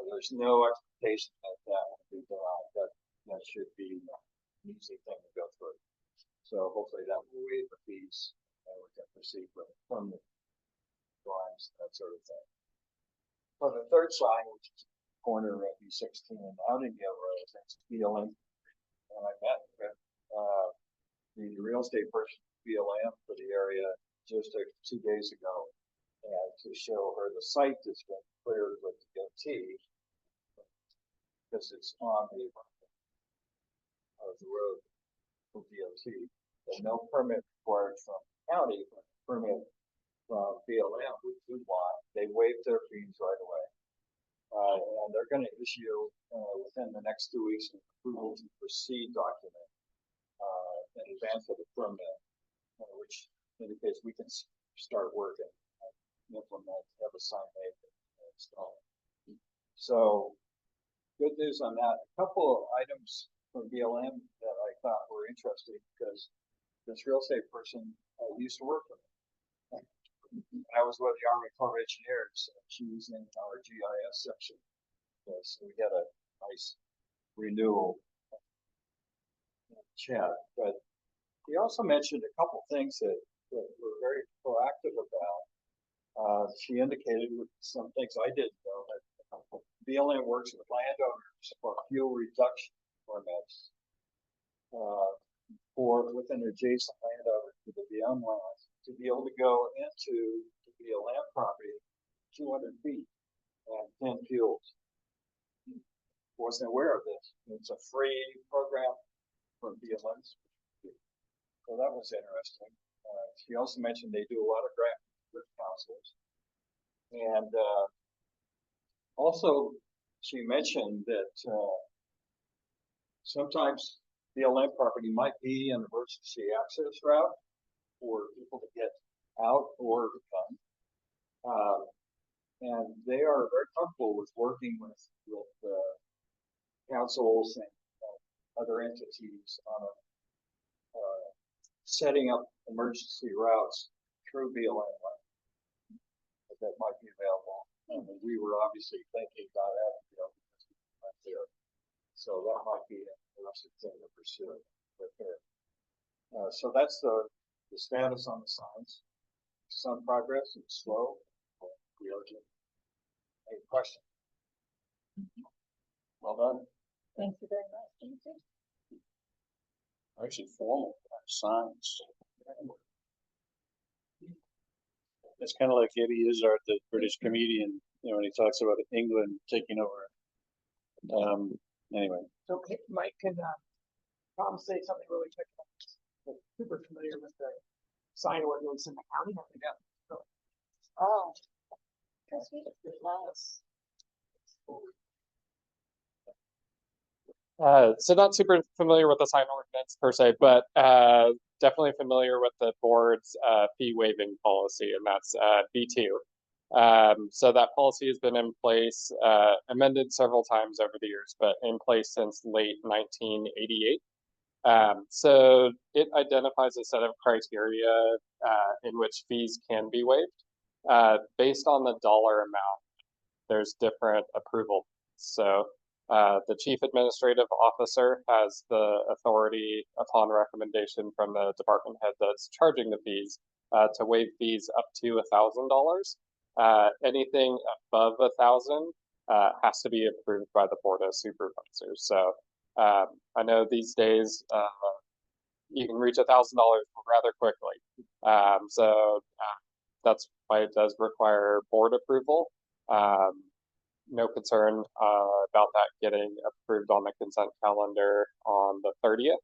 There's no expectation that that will be done. That should be an easy thing to go through. So hopefully that will waive the fees and we can proceed with permanent drawings, that sort of thing. For the third sign, which is the corner of E16 and Outingdale Road, that's BLM. And I met with the real estate person, BLM, for the area just 2 days ago, and to show her the site that's been cleared with the DOT because it's on the road for DOT. There's no permit required from the county, but a permit from BLM, which we want. They waived their fees right away. And they're going to issue within the next 2 weeks an approval to proceed document in advance of the permit, which indicates we can start working, implement, have a sign made, and install. So good news on that. A couple of items from BLM that I thought were interesting because this real estate person used to work with me. I was with the Army Corps of Engineers. She was in our GIS section. So we had a nice renewal chat. But he also mentioned a couple things that we're very proactive about. She indicated with some things I didn't know that BLM works with landowners for fuel reduction permits for within adjacent landowner to the BLM land to be able to go into the BLM property 200 feet and 10 fuels. Wasn't aware of this. It's a free program from BLM. So that was interesting. She also mentioned they do a lot of grant with councils. And also she mentioned that sometimes BLM property might be an emergency access route for people to get out or come. And they are very comfortable with working with councils and other entities on setting up emergency routes through BLM land that might be available. And we were obviously thinking about that, because we went there. So that might be an interesting thing to pursue with her. So that's the status on the signs. Some progress, it's slow. We are doing. Any questions? Well done. Thank you very much. Thank you. Actually, formal signs. It's kind of like Eddie Izzard, the British comedian, when he talks about England taking over. Anyway. So Mike, can Tom say something really quick? I'm super familiar with the sign ordinance in the county. Yeah. Oh. Nice. So not super familiar with the sign ordinance per se, but definitely familiar with the board's fee waiving policy, and that's B2. So that policy has been in place, amended several times over the years, but in place since late 1988. So it identifies a set of criteria in which fees can be waived. Based on the dollar amount, there's different approval. So the chief administrative officer has the authority upon recommendation from the department head that's charging the fees to waive fees up to $1,000. Anything above 1,000 has to be approved by the board of supervisors. So I know these days you can reach $1,000 rather quickly. So that's why it does require board approval. No concern about that getting approved on the consent calendar on the 30th.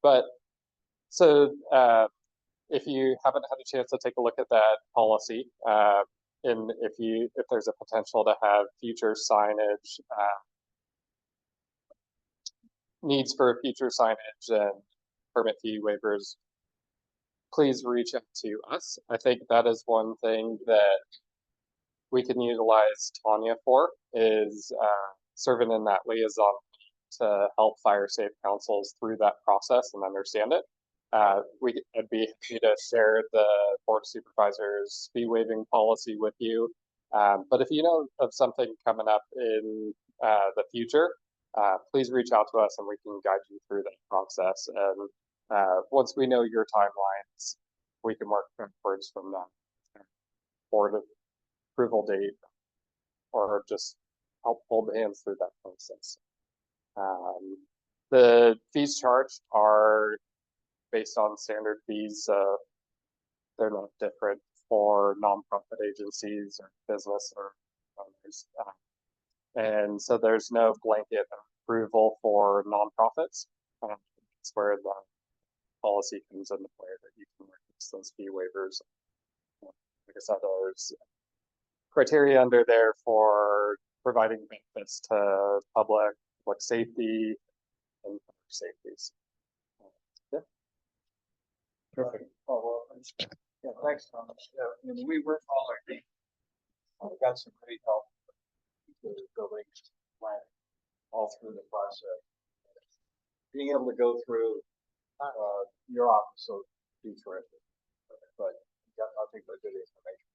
But so if you haven't had a chance to take a look at that policy, and if there's a potential to have future signage, needs for future signage and permit fee waivers, please reach out to us. I think that is one thing that we can utilize Tanya for, is serving in that liaison to help fire safe councils through that process and understand it. I'd be happy to share the board of supervisors fee waiving policy with you. But if you know of something coming up in the future, please reach out to us and we can guide you through that process. And once we know your timelines, we can work backwards from that board approval date, or just help hold hands through that process. The fees charged are based on standard fees. They're not different for nonprofit agencies or business or others. And so there's no blanket approval for nonprofits. That's where the policy comes into play, that you can request those fee waivers. Like I said, there's criteria under there for providing benefits to public safety and public safeties. Yeah. Perfect. Oh, well, yeah, thanks, Thomas. Yeah, we were following. We got some great help with the building plan all through the process. Being able to go through your office, so be terrific. But I think they're good information.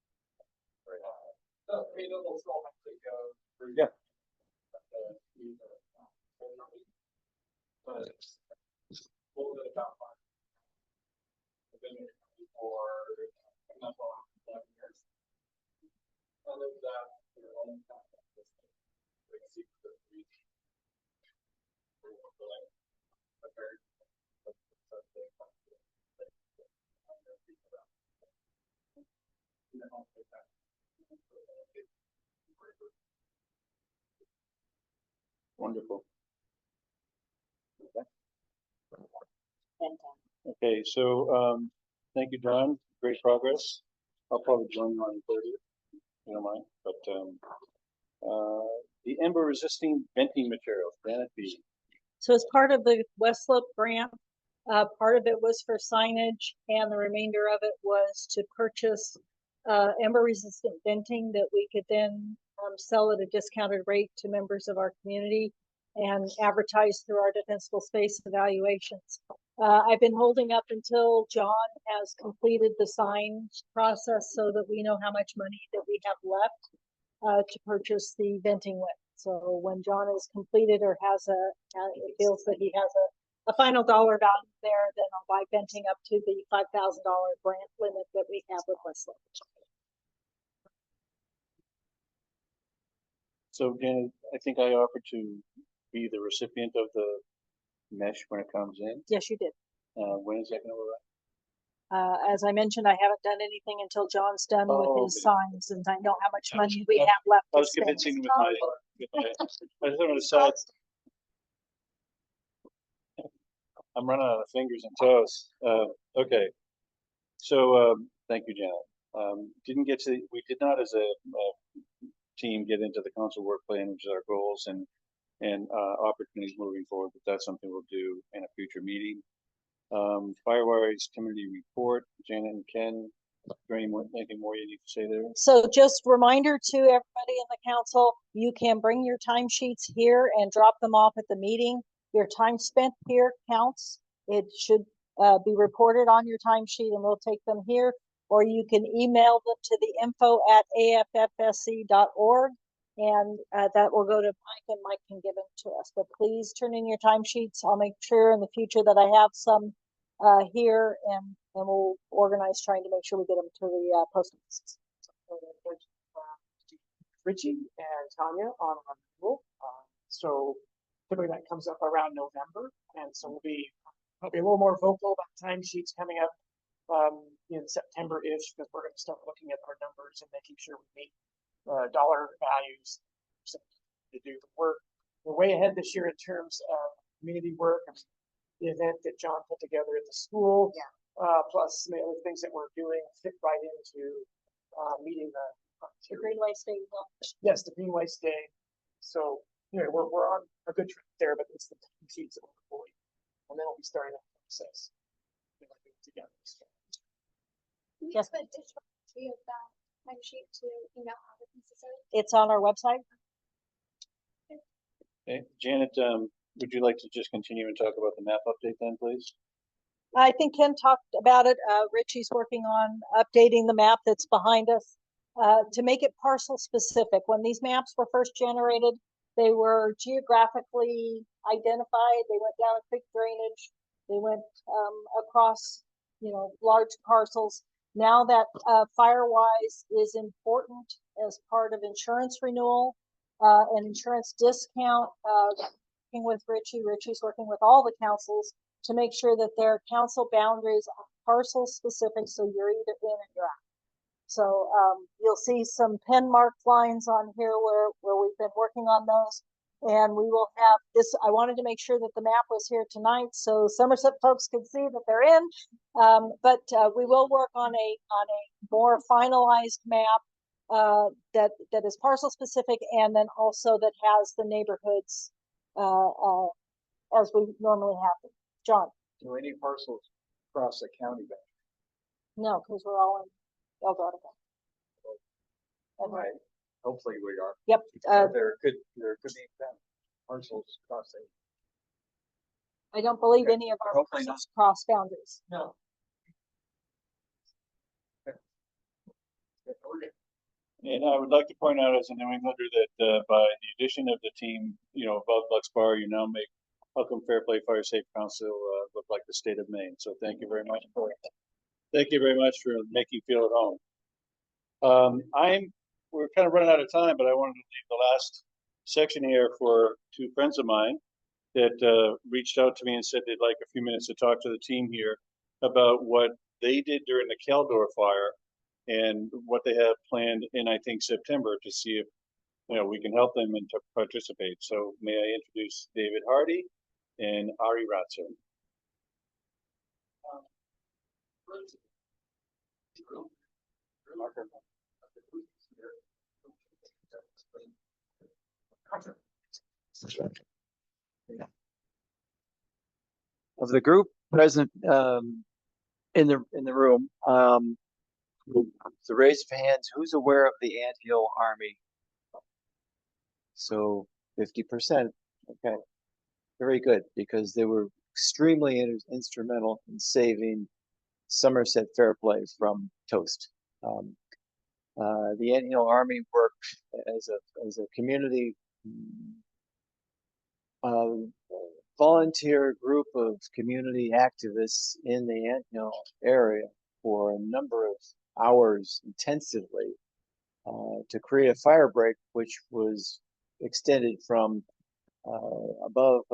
Very helpful. We'll still have to go through. Yeah. But it's a little bit about fire. I've been here for not long, 11 years. Other than that, your own contact is like secret reach. A very Wonderful. Okay, so thank you, John. Great progress. I'll probably join you on the 30th, if you don't mind. But the ember resisting venting materials, Granite B. So as part of the West Slope grant, part of it was for signage and the remainder of it was to purchase ember resistant venting that we could then sell at a discounted rate to members of our community and advertise through our defensible space evaluations. I've been holding up until John has completed the sign process so that we know how much money that we have left to purchase the venting with. So when John is completed or feels that he has a final dollar value there, then I'll buy venting up to the $5,000 grant limit that we have with Westlake. So Janet, I think I offered to be the recipient of the mesh when it comes in. Yes, you did. When is that going to arrive? As I mentioned, I haven't done anything until John's done with his Okay. signs and I know how much money we have left. I to was spend. convincing with my I just want to decide. I'm running out of fingers and toes. Okay. So thank you, Janet. We did not as a team get into the council work plan, which is our goals, and and opportunities moving forward, but that's something we'll do in a future meeting. Firewise Committee Report, Janet and Ken, is there anything more you need to say there? So just reminder to everybody in the council, you can bring your timesheets here and drop them off at the meeting. Your time spent here counts. It should be reported on your timesheet and we'll take them here. Or you can email them to the info@affsc.org and that will go to Mike and Mike can give them to us. But please turn in your timesheets. I'll make sure in the future that I have some here and we'll organize trying to make sure we get them to the post offices. Richie and Tanya on our rule. So typically that comes up around November, and so I'll be a little more vocal about timesheets coming up in September-ish, because we're going to start looking at our numbers and making sure we meet dollar values to do the work. We're way ahead this year in terms of community work. The event that John put together at the school, plus some other things that we're doing fit right into meeting the Greenway State. Yes, the Greenway State. So anyway, we're on a good track there, but it's the sheets that we're pulling, and then we'll be starting that process together. We have a digital copy of that timesheet to email out if necessary. It's on our website. Okay, Janet, would you like to just continue and talk about the map update then, please? I think Ken talked about it. Richie's working on updating the map that's behind us to make it parcel specific. When these maps were first generated, they were geographically identified. They went down a quick drainage. They went across, large parcels. Now that Firewise is important as part of insurance renewal, and insurance discount, working with Richie's working with all the councils to make sure that their council boundaries are parcel specific, so you're either in or you're out. So you'll see some pen marked lines on here where we've been working on those, and we will have this. I wanted to make sure that the map was here tonight so Somerset folks could see that they're in, but we will work on a more finalized map that is parcel specific, and then also that has the neighborhoods as we normally have them. John? Do any parcels cross the county boundary? No, because we're all in Eldorado. Right. Hopefully we are. Yep. There could be parcels crossing. I don't believe any of our Hopefully parcels cross boundaries. No. And I would like to point out as a New Englander that by the addition of the team, above Bucks Bar, you now make Welcome Fair Play Fire Safe Council look like the state of Maine. So thank you very much for making feel at home. We're kind of running out of time, but I wanted to leave the last section here for two friends of mine that reached out to me and said they'd like a few minutes to talk to the team here about what they did during the Caldor fire and what they have planned in, I think, September, to see if we can help them and to participate. So may I introduce David Hardy and Ari Ratzer. Of the group present in the room, so raise of hands, who's aware of the Anthill Army? So 50%. Okay, very good, because they were extremely instrumental in saving Somerset Fair Play from toast. The Anthill Army worked as a community volunteer group of community activists in the Anthill area for a number of hours intensively to create a fire break, which was extended from above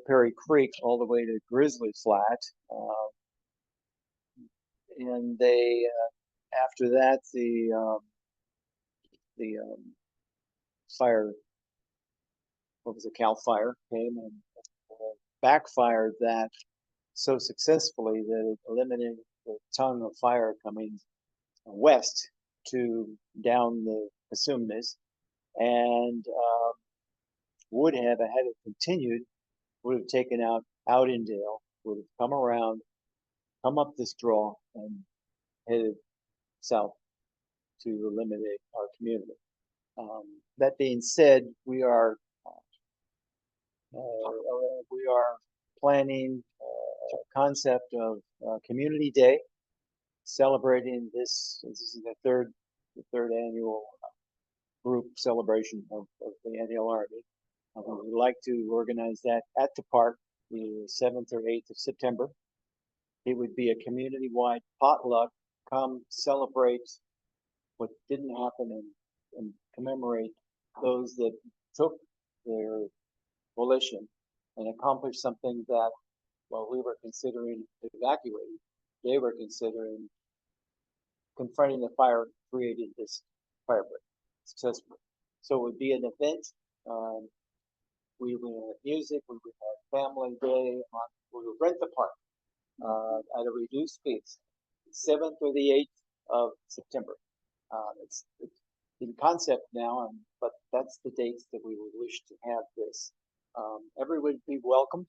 Perry Creek all the way to Grizzly Flat, and they after that the fire, what was it, Cal Fire came and backfired that so successfully that it eliminated the tongue of fire coming west to down the Assumpnis, and would have, had it continued, would have taken out Outendale, would have come around, come up this draw and headed south to eliminate our community. That being said, we are planning a concept of Community Day, celebrating this. This is the third annual group celebration of the Antioch Army. We would like to organize that at the park the 7th or 8th of September. It would be a community-wide potluck. Come celebrate what didn't happen and commemorate those that took their volition and accomplished something that, while we were considering evacuating, they were considering confronting the fire, created this fire break successfully. So it would be an event. We would have music, we would have family day, we would rent the park at a reduced space, 7th or the 8th of September. It's in concept now, but that's the dates that we would wish to have this. Everyone would be welcome.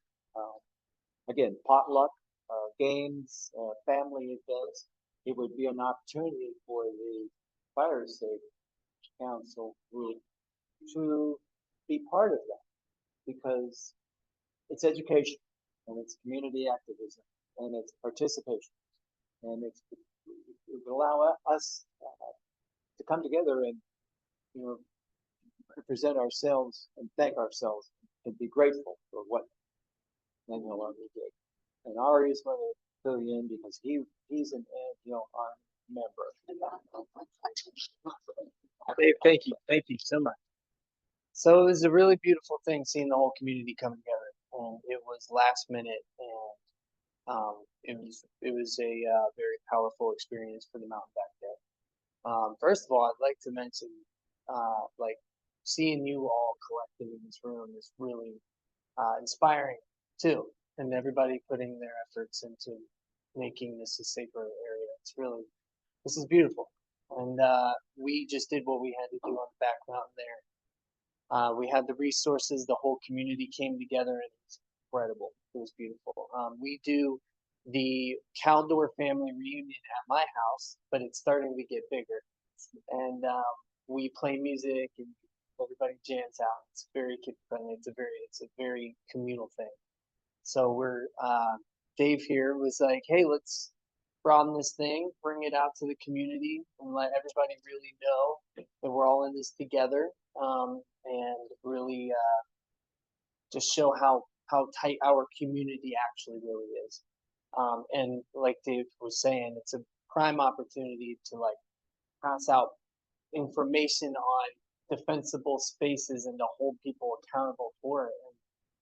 Again, potluck, games, family events. It would be an opportunity for the Fire Safe Council group to be part of that, because it's education and it's community activism and it's participation, and it would allow us to come together and, you know, represent ourselves and thank ourselves and be grateful for what Manuel Army did. And Ari is going to fill you in because he's an Antioch Army member. Dave, thank you so much. So it was a really beautiful thing seeing the whole community come together, and it was last minute, and it was a very powerful experience for the Mountain Back Day. First of all, I'd like to mention, like, seeing you all collected in this room is really inspiring too, and everybody putting their efforts into making this a safer area. This is beautiful, and we just did what we had to do on the back mountain there. We had the resources, the whole community came together, and it was incredible. It was beautiful. We do the Caldor family reunion at my house, but it's starting to get bigger, and we play music and everybody jams out. It's very kid friendly. It's a very communal thing. So Dave here was like, hey, let's broaden this thing, bring it out to the community, and let everybody really know that we're all in this together, and really just show how tight our community actually really is. And like Dave was saying, it's a prime opportunity to like pass out information on defensible spaces and to hold people accountable for it, and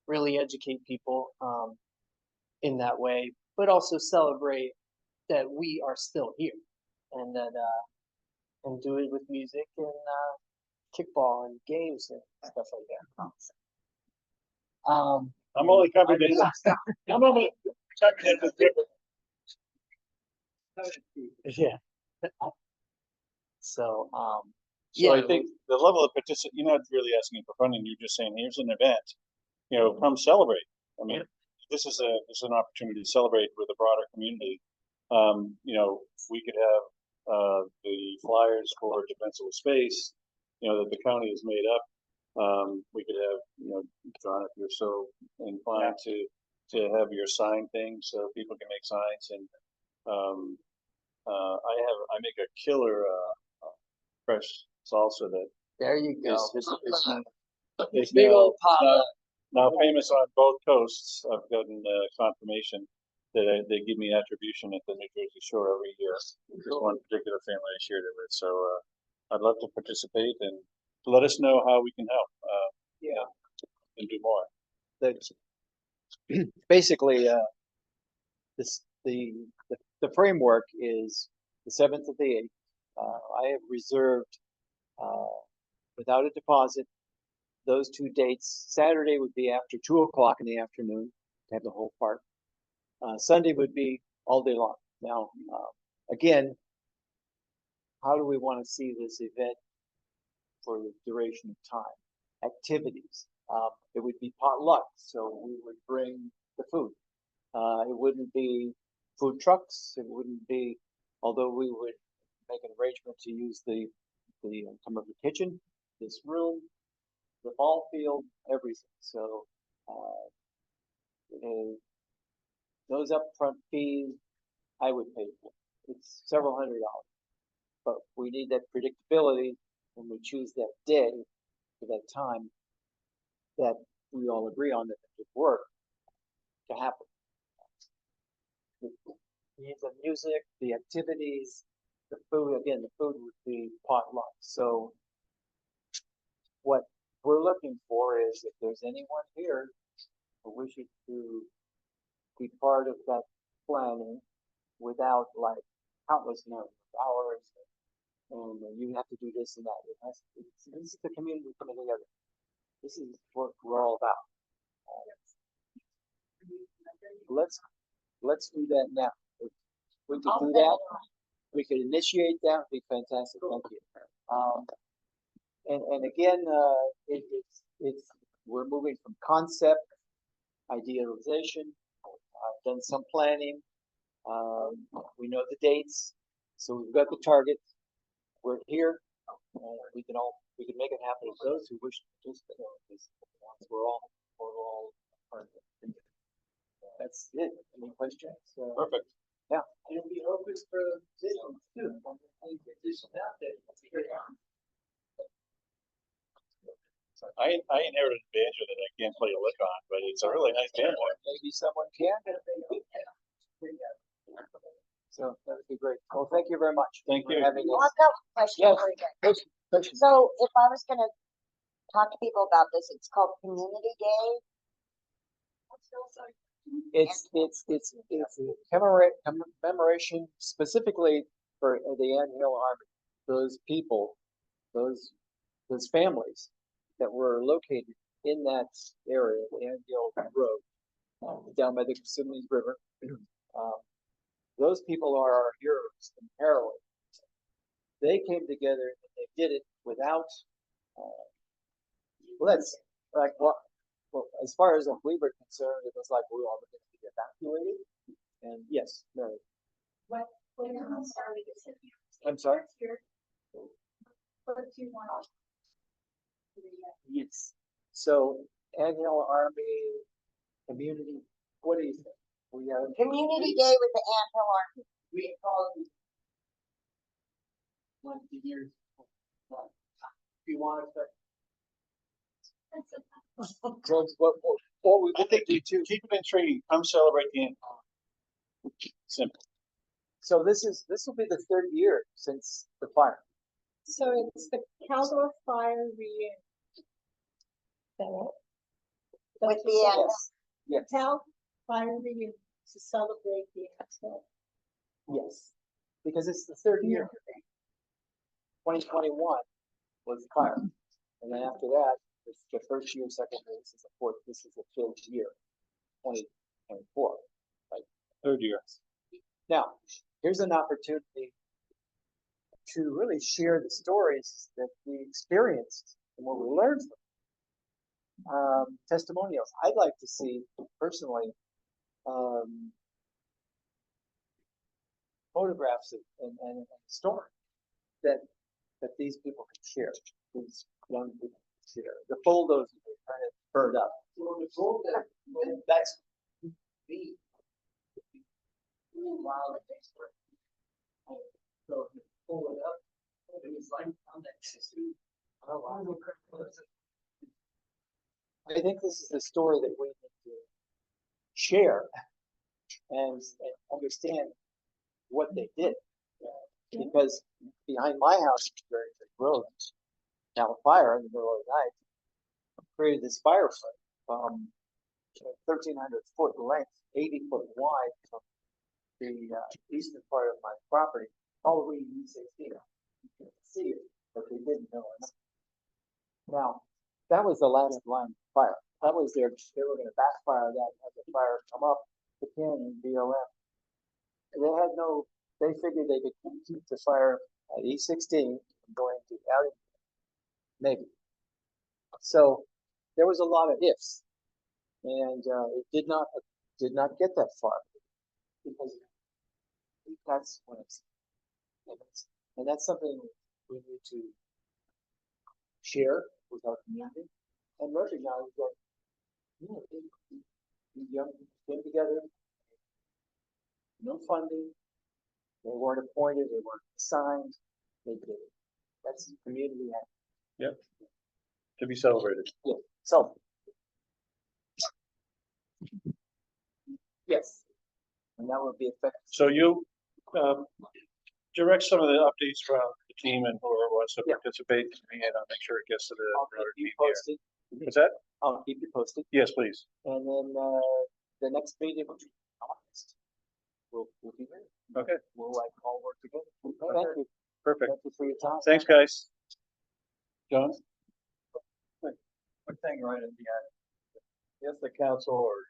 really educate people in that way, but also celebrate that we are still here, and that and do it with music and kickball and games and stuff like that. I'm only covered in. I'm only covered in the paper. Yeah. So, So I think the level of participation, you're not really asking for funding, you're just saying, here's an event, you know, come celebrate. I mean, this is an opportunity to celebrate with a broader community. You know, we could have the flyers for defensible space, you know, that the county has made up. We could have, you know, John, if you're so inclined to have your sign thing so people can make signs, and I make a killer fresh salsa that there you go. It's Big old pot. Now famous on both coasts. I've gotten confirmation that they give me attribution at the New Jersey Shore every year. There's one particular family I shared it with, so I'd love to participate and let us know how we can help. And do more. Basically, the framework is the 7th of the 8th. I have reserved without a deposit those 2 dates. Saturday would be after 2 o'clock in the afternoon to have the whole park. Sunday would be all day long. Now, again, how do we want to see this event for the duration of time? Activities. It would be potluck, so we would bring the food. It wouldn't be food trucks, it wouldn't be, although we would make an arrangement to use the some of the kitchen, this room, the ball field, everything. So, those upfront fees, I would pay for. It's several $100s, but we need that predictability when we choose that day for that time that we all agree on that it would work to happen. The music, the activities, the food, again, the food would be potluck. So what we're looking for is if there's anyone here who wishes to be part of that planning without like countless number of hours and you have to do this and that. This is the community coming together. This is what we're all about. Let's do that now. If we could do that, we could initiate that, it'd be fantastic. Thank you. And again, we're moving from concept, idealization, done some planning. We know the dates, so we've got the target. We're here. We can make it happen. Those who wish to participate in this, we're all part of it. That's it. Any questions? Perfect. Yeah. It'll be open for positions too. Position out there. I inherited a banjo that I can't play a lick on, but it's a really nice banjo. Maybe someone can. So that would be great. Well, thank you very much. Thank you. for having Well, us. I've got a question Yes. for you. Question. So if I was gonna talk to people about this, it's called Community Day. It's a commemoration specifically for the Anthill Army. Those people, those families that were located in that area, the Anthill Road, down by the Kissimmee River. Those people are our heroes and heroines. They came together and they did it without, as far as we were concerned, it was like we were all going to be evacuated. And yes, Mary. I'm sorry? Yes. So, Anthill Army community, what do you think? We have Community Day with the Anthill Army. We call it 20 years. If you want to. So what we I think you too. Keep it intriguing. Come celebrate the end. Simple. So this will be the 3rd year since the fire. So it's the Caldor Fire Reunion. With the Yes. Yes. Cal Fire Reunion to celebrate the accident. Yes. Because it's the 3rd year. 2021 was the fire. And then after that, it's the 1st year, 2nd year, this is the 4th, this is the 5th year, 2024. Right? 3rd year. Now, here's an opportunity to really share the stories that we experienced and what we learned from testimonials. I'd like to see personally photographs and stories that these people can share, these young people can share. The photos are kind of burned up. That's Me. Wow. So you pull it up, it was like on that system. Oh, wow. I think this is the story that we need to share and understand what they did. Because behind my house is a very big road. Now a fire in the middle of the night created this fire front, 1,300 foot length, 80 foot wide from the eastern part of my property all the way to U16. You can see it, but they didn't know it. Now, that was the last line of fire. That was they were going to backfire that, have the fire come up the canyon, BLM. They figured they could keep the fire at E16 from going to Alley, maybe. So there was a lot of ifs. And, it did not get that far. Because that's what it's, and that's something we need to share with our community and recognize that, you know, the young came together, no funding, they weren't appointed, they weren't assigned, they did it. That's community act. Yep. To be celebrated. Yeah, so. Yes. And that would be effective. So you, direct some of the updates from the team and whoever wants to participate, and I'll make sure it gets to the broader team here. Posted. What's that? I'll keep you posted. Yes, please. And then, the next meeting, which is August, we'll be there. Okay, We'll like all work together. Thank you. perfect. Thank you for your time. Thanks, guys. John? One thing right at the end. If the council or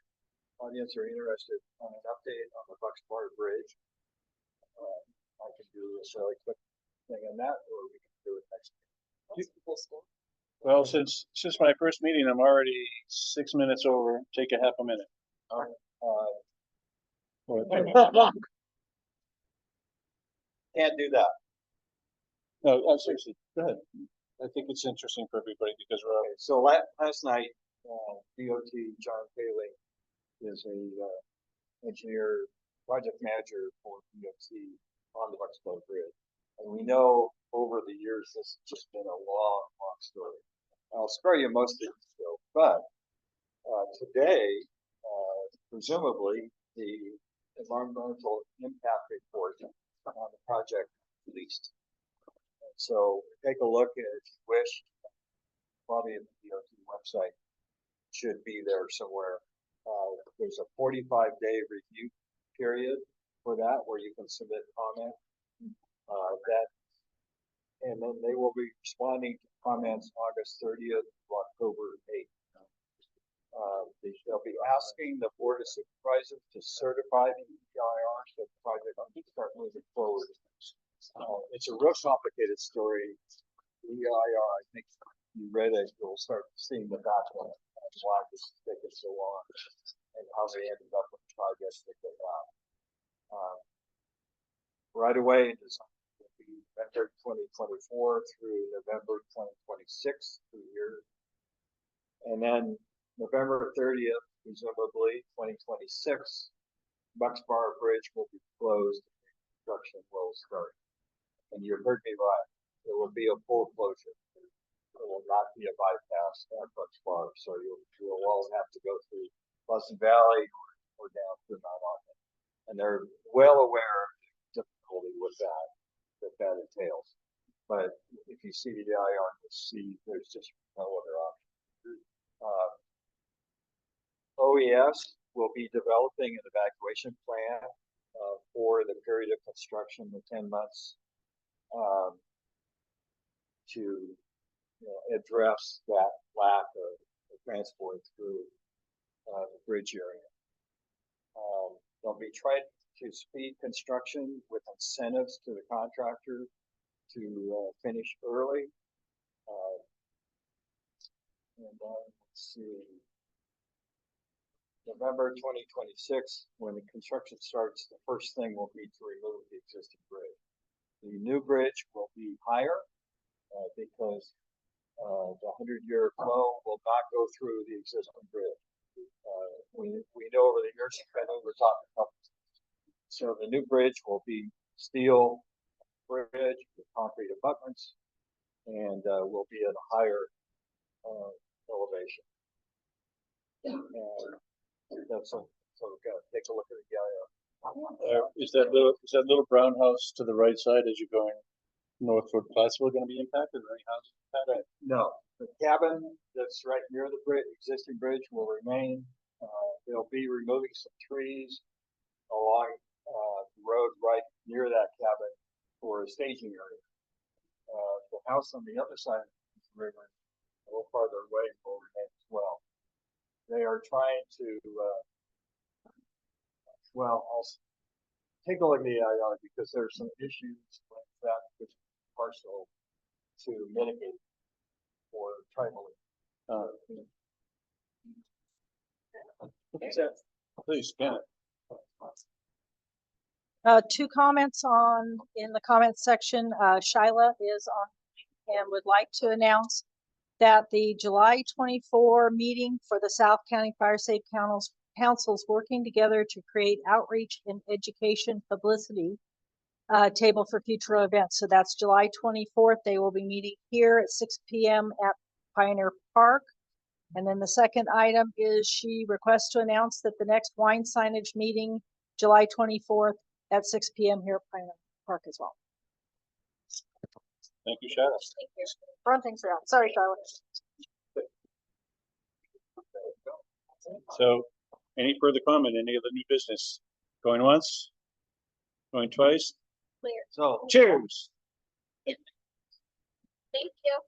audience are interested on an update on the Bucks Bar Bridge, I can do a really quick thing on that, or we can do it next week. Well, since my first meeting, I'm already 6 minutes over. Take a half a minute. Or- Can't do that. No, seriously, go ahead. I think it's interesting for everybody because we're, Okay, so last night, DOT John Paley is a engineer, project manager for DOT on the Bucksboro Bridge. And we know over the years, this has just been a long story. I'll spare you most of it still, but today, presumably, the environmental impact report on the project released. And so take a look at it if you wish. Probably at the DOT website should be there somewhere. There's a 45-day review period for that where you can submit comment. And then they will be responding to comments August 30th to October 8th. They'll be asking the Board of Supervisors to certify the EIR so the project can start moving forward. It's a real complicated story. The EIR, I think you read it, you'll start seeing the background and why this is taking so long and how they ended up with the projects that they have. Right away, it's will be November 2024 through November 2026, 2 years. And then November 30th, presumably 2026, Bucks Bar Bridge will be closed and construction will start. And you heard me right, it will be a full closure. It will not be a bypass at Bucks Bar, so you'll all have to go through Pleasant Valley or down through Mount Ogden. And they're well aware of the difficulty with that entails. But if you see the IR, you'll see there's just no other option. OES will be developing an evacuation plan for the period of construction, the 10 months, to address that lack of transport through the bridge area. They'll be trying to speed construction with incentives to the contractor to finish early. And then let's see. November 2026, when the construction starts, the first thing will be to remove the existing bridge. The new bridge will be higher because the 100-year flow will not go through the existing bridge. We know over the years it's been overtopped. So the new bridge will be steel bridge with concrete abutments and will be at a higher elevation. And that's so we've got to take a look at the EIR. Is that little brown house to the right side as you're going north toward Plattsville going to be impacted, or any houses impacted? No, the cabin that's right near the existing bridge will remain. They'll be removing some trees along the road right near that cabin for a staging area. The house on the other side of the river, a little farther away, will remain as well. They are trying to, I'll take a look at the EIR because there's some issues with that parcel to mitigate for tribal. Please, Janet. Two comments in the comments section. Shyla is on and would like to announce that the July 24 meeting for the South County Fire Safe Council's working together to create outreach and education publicity table for future events. So that's July 24th. They will be meeting here at 6 p.m. at Pioneer Park. And then the second item is she requests to announce that the next wine signage meeting, July 24th at 6 p.m. here at Pioneer Park as well. Thank you, Shadow. Thank you. Run things around. Sorry, Charlotte. So, any further comment, any of the new business? Going once? Going twice? Clear. So, cheers. Thank you.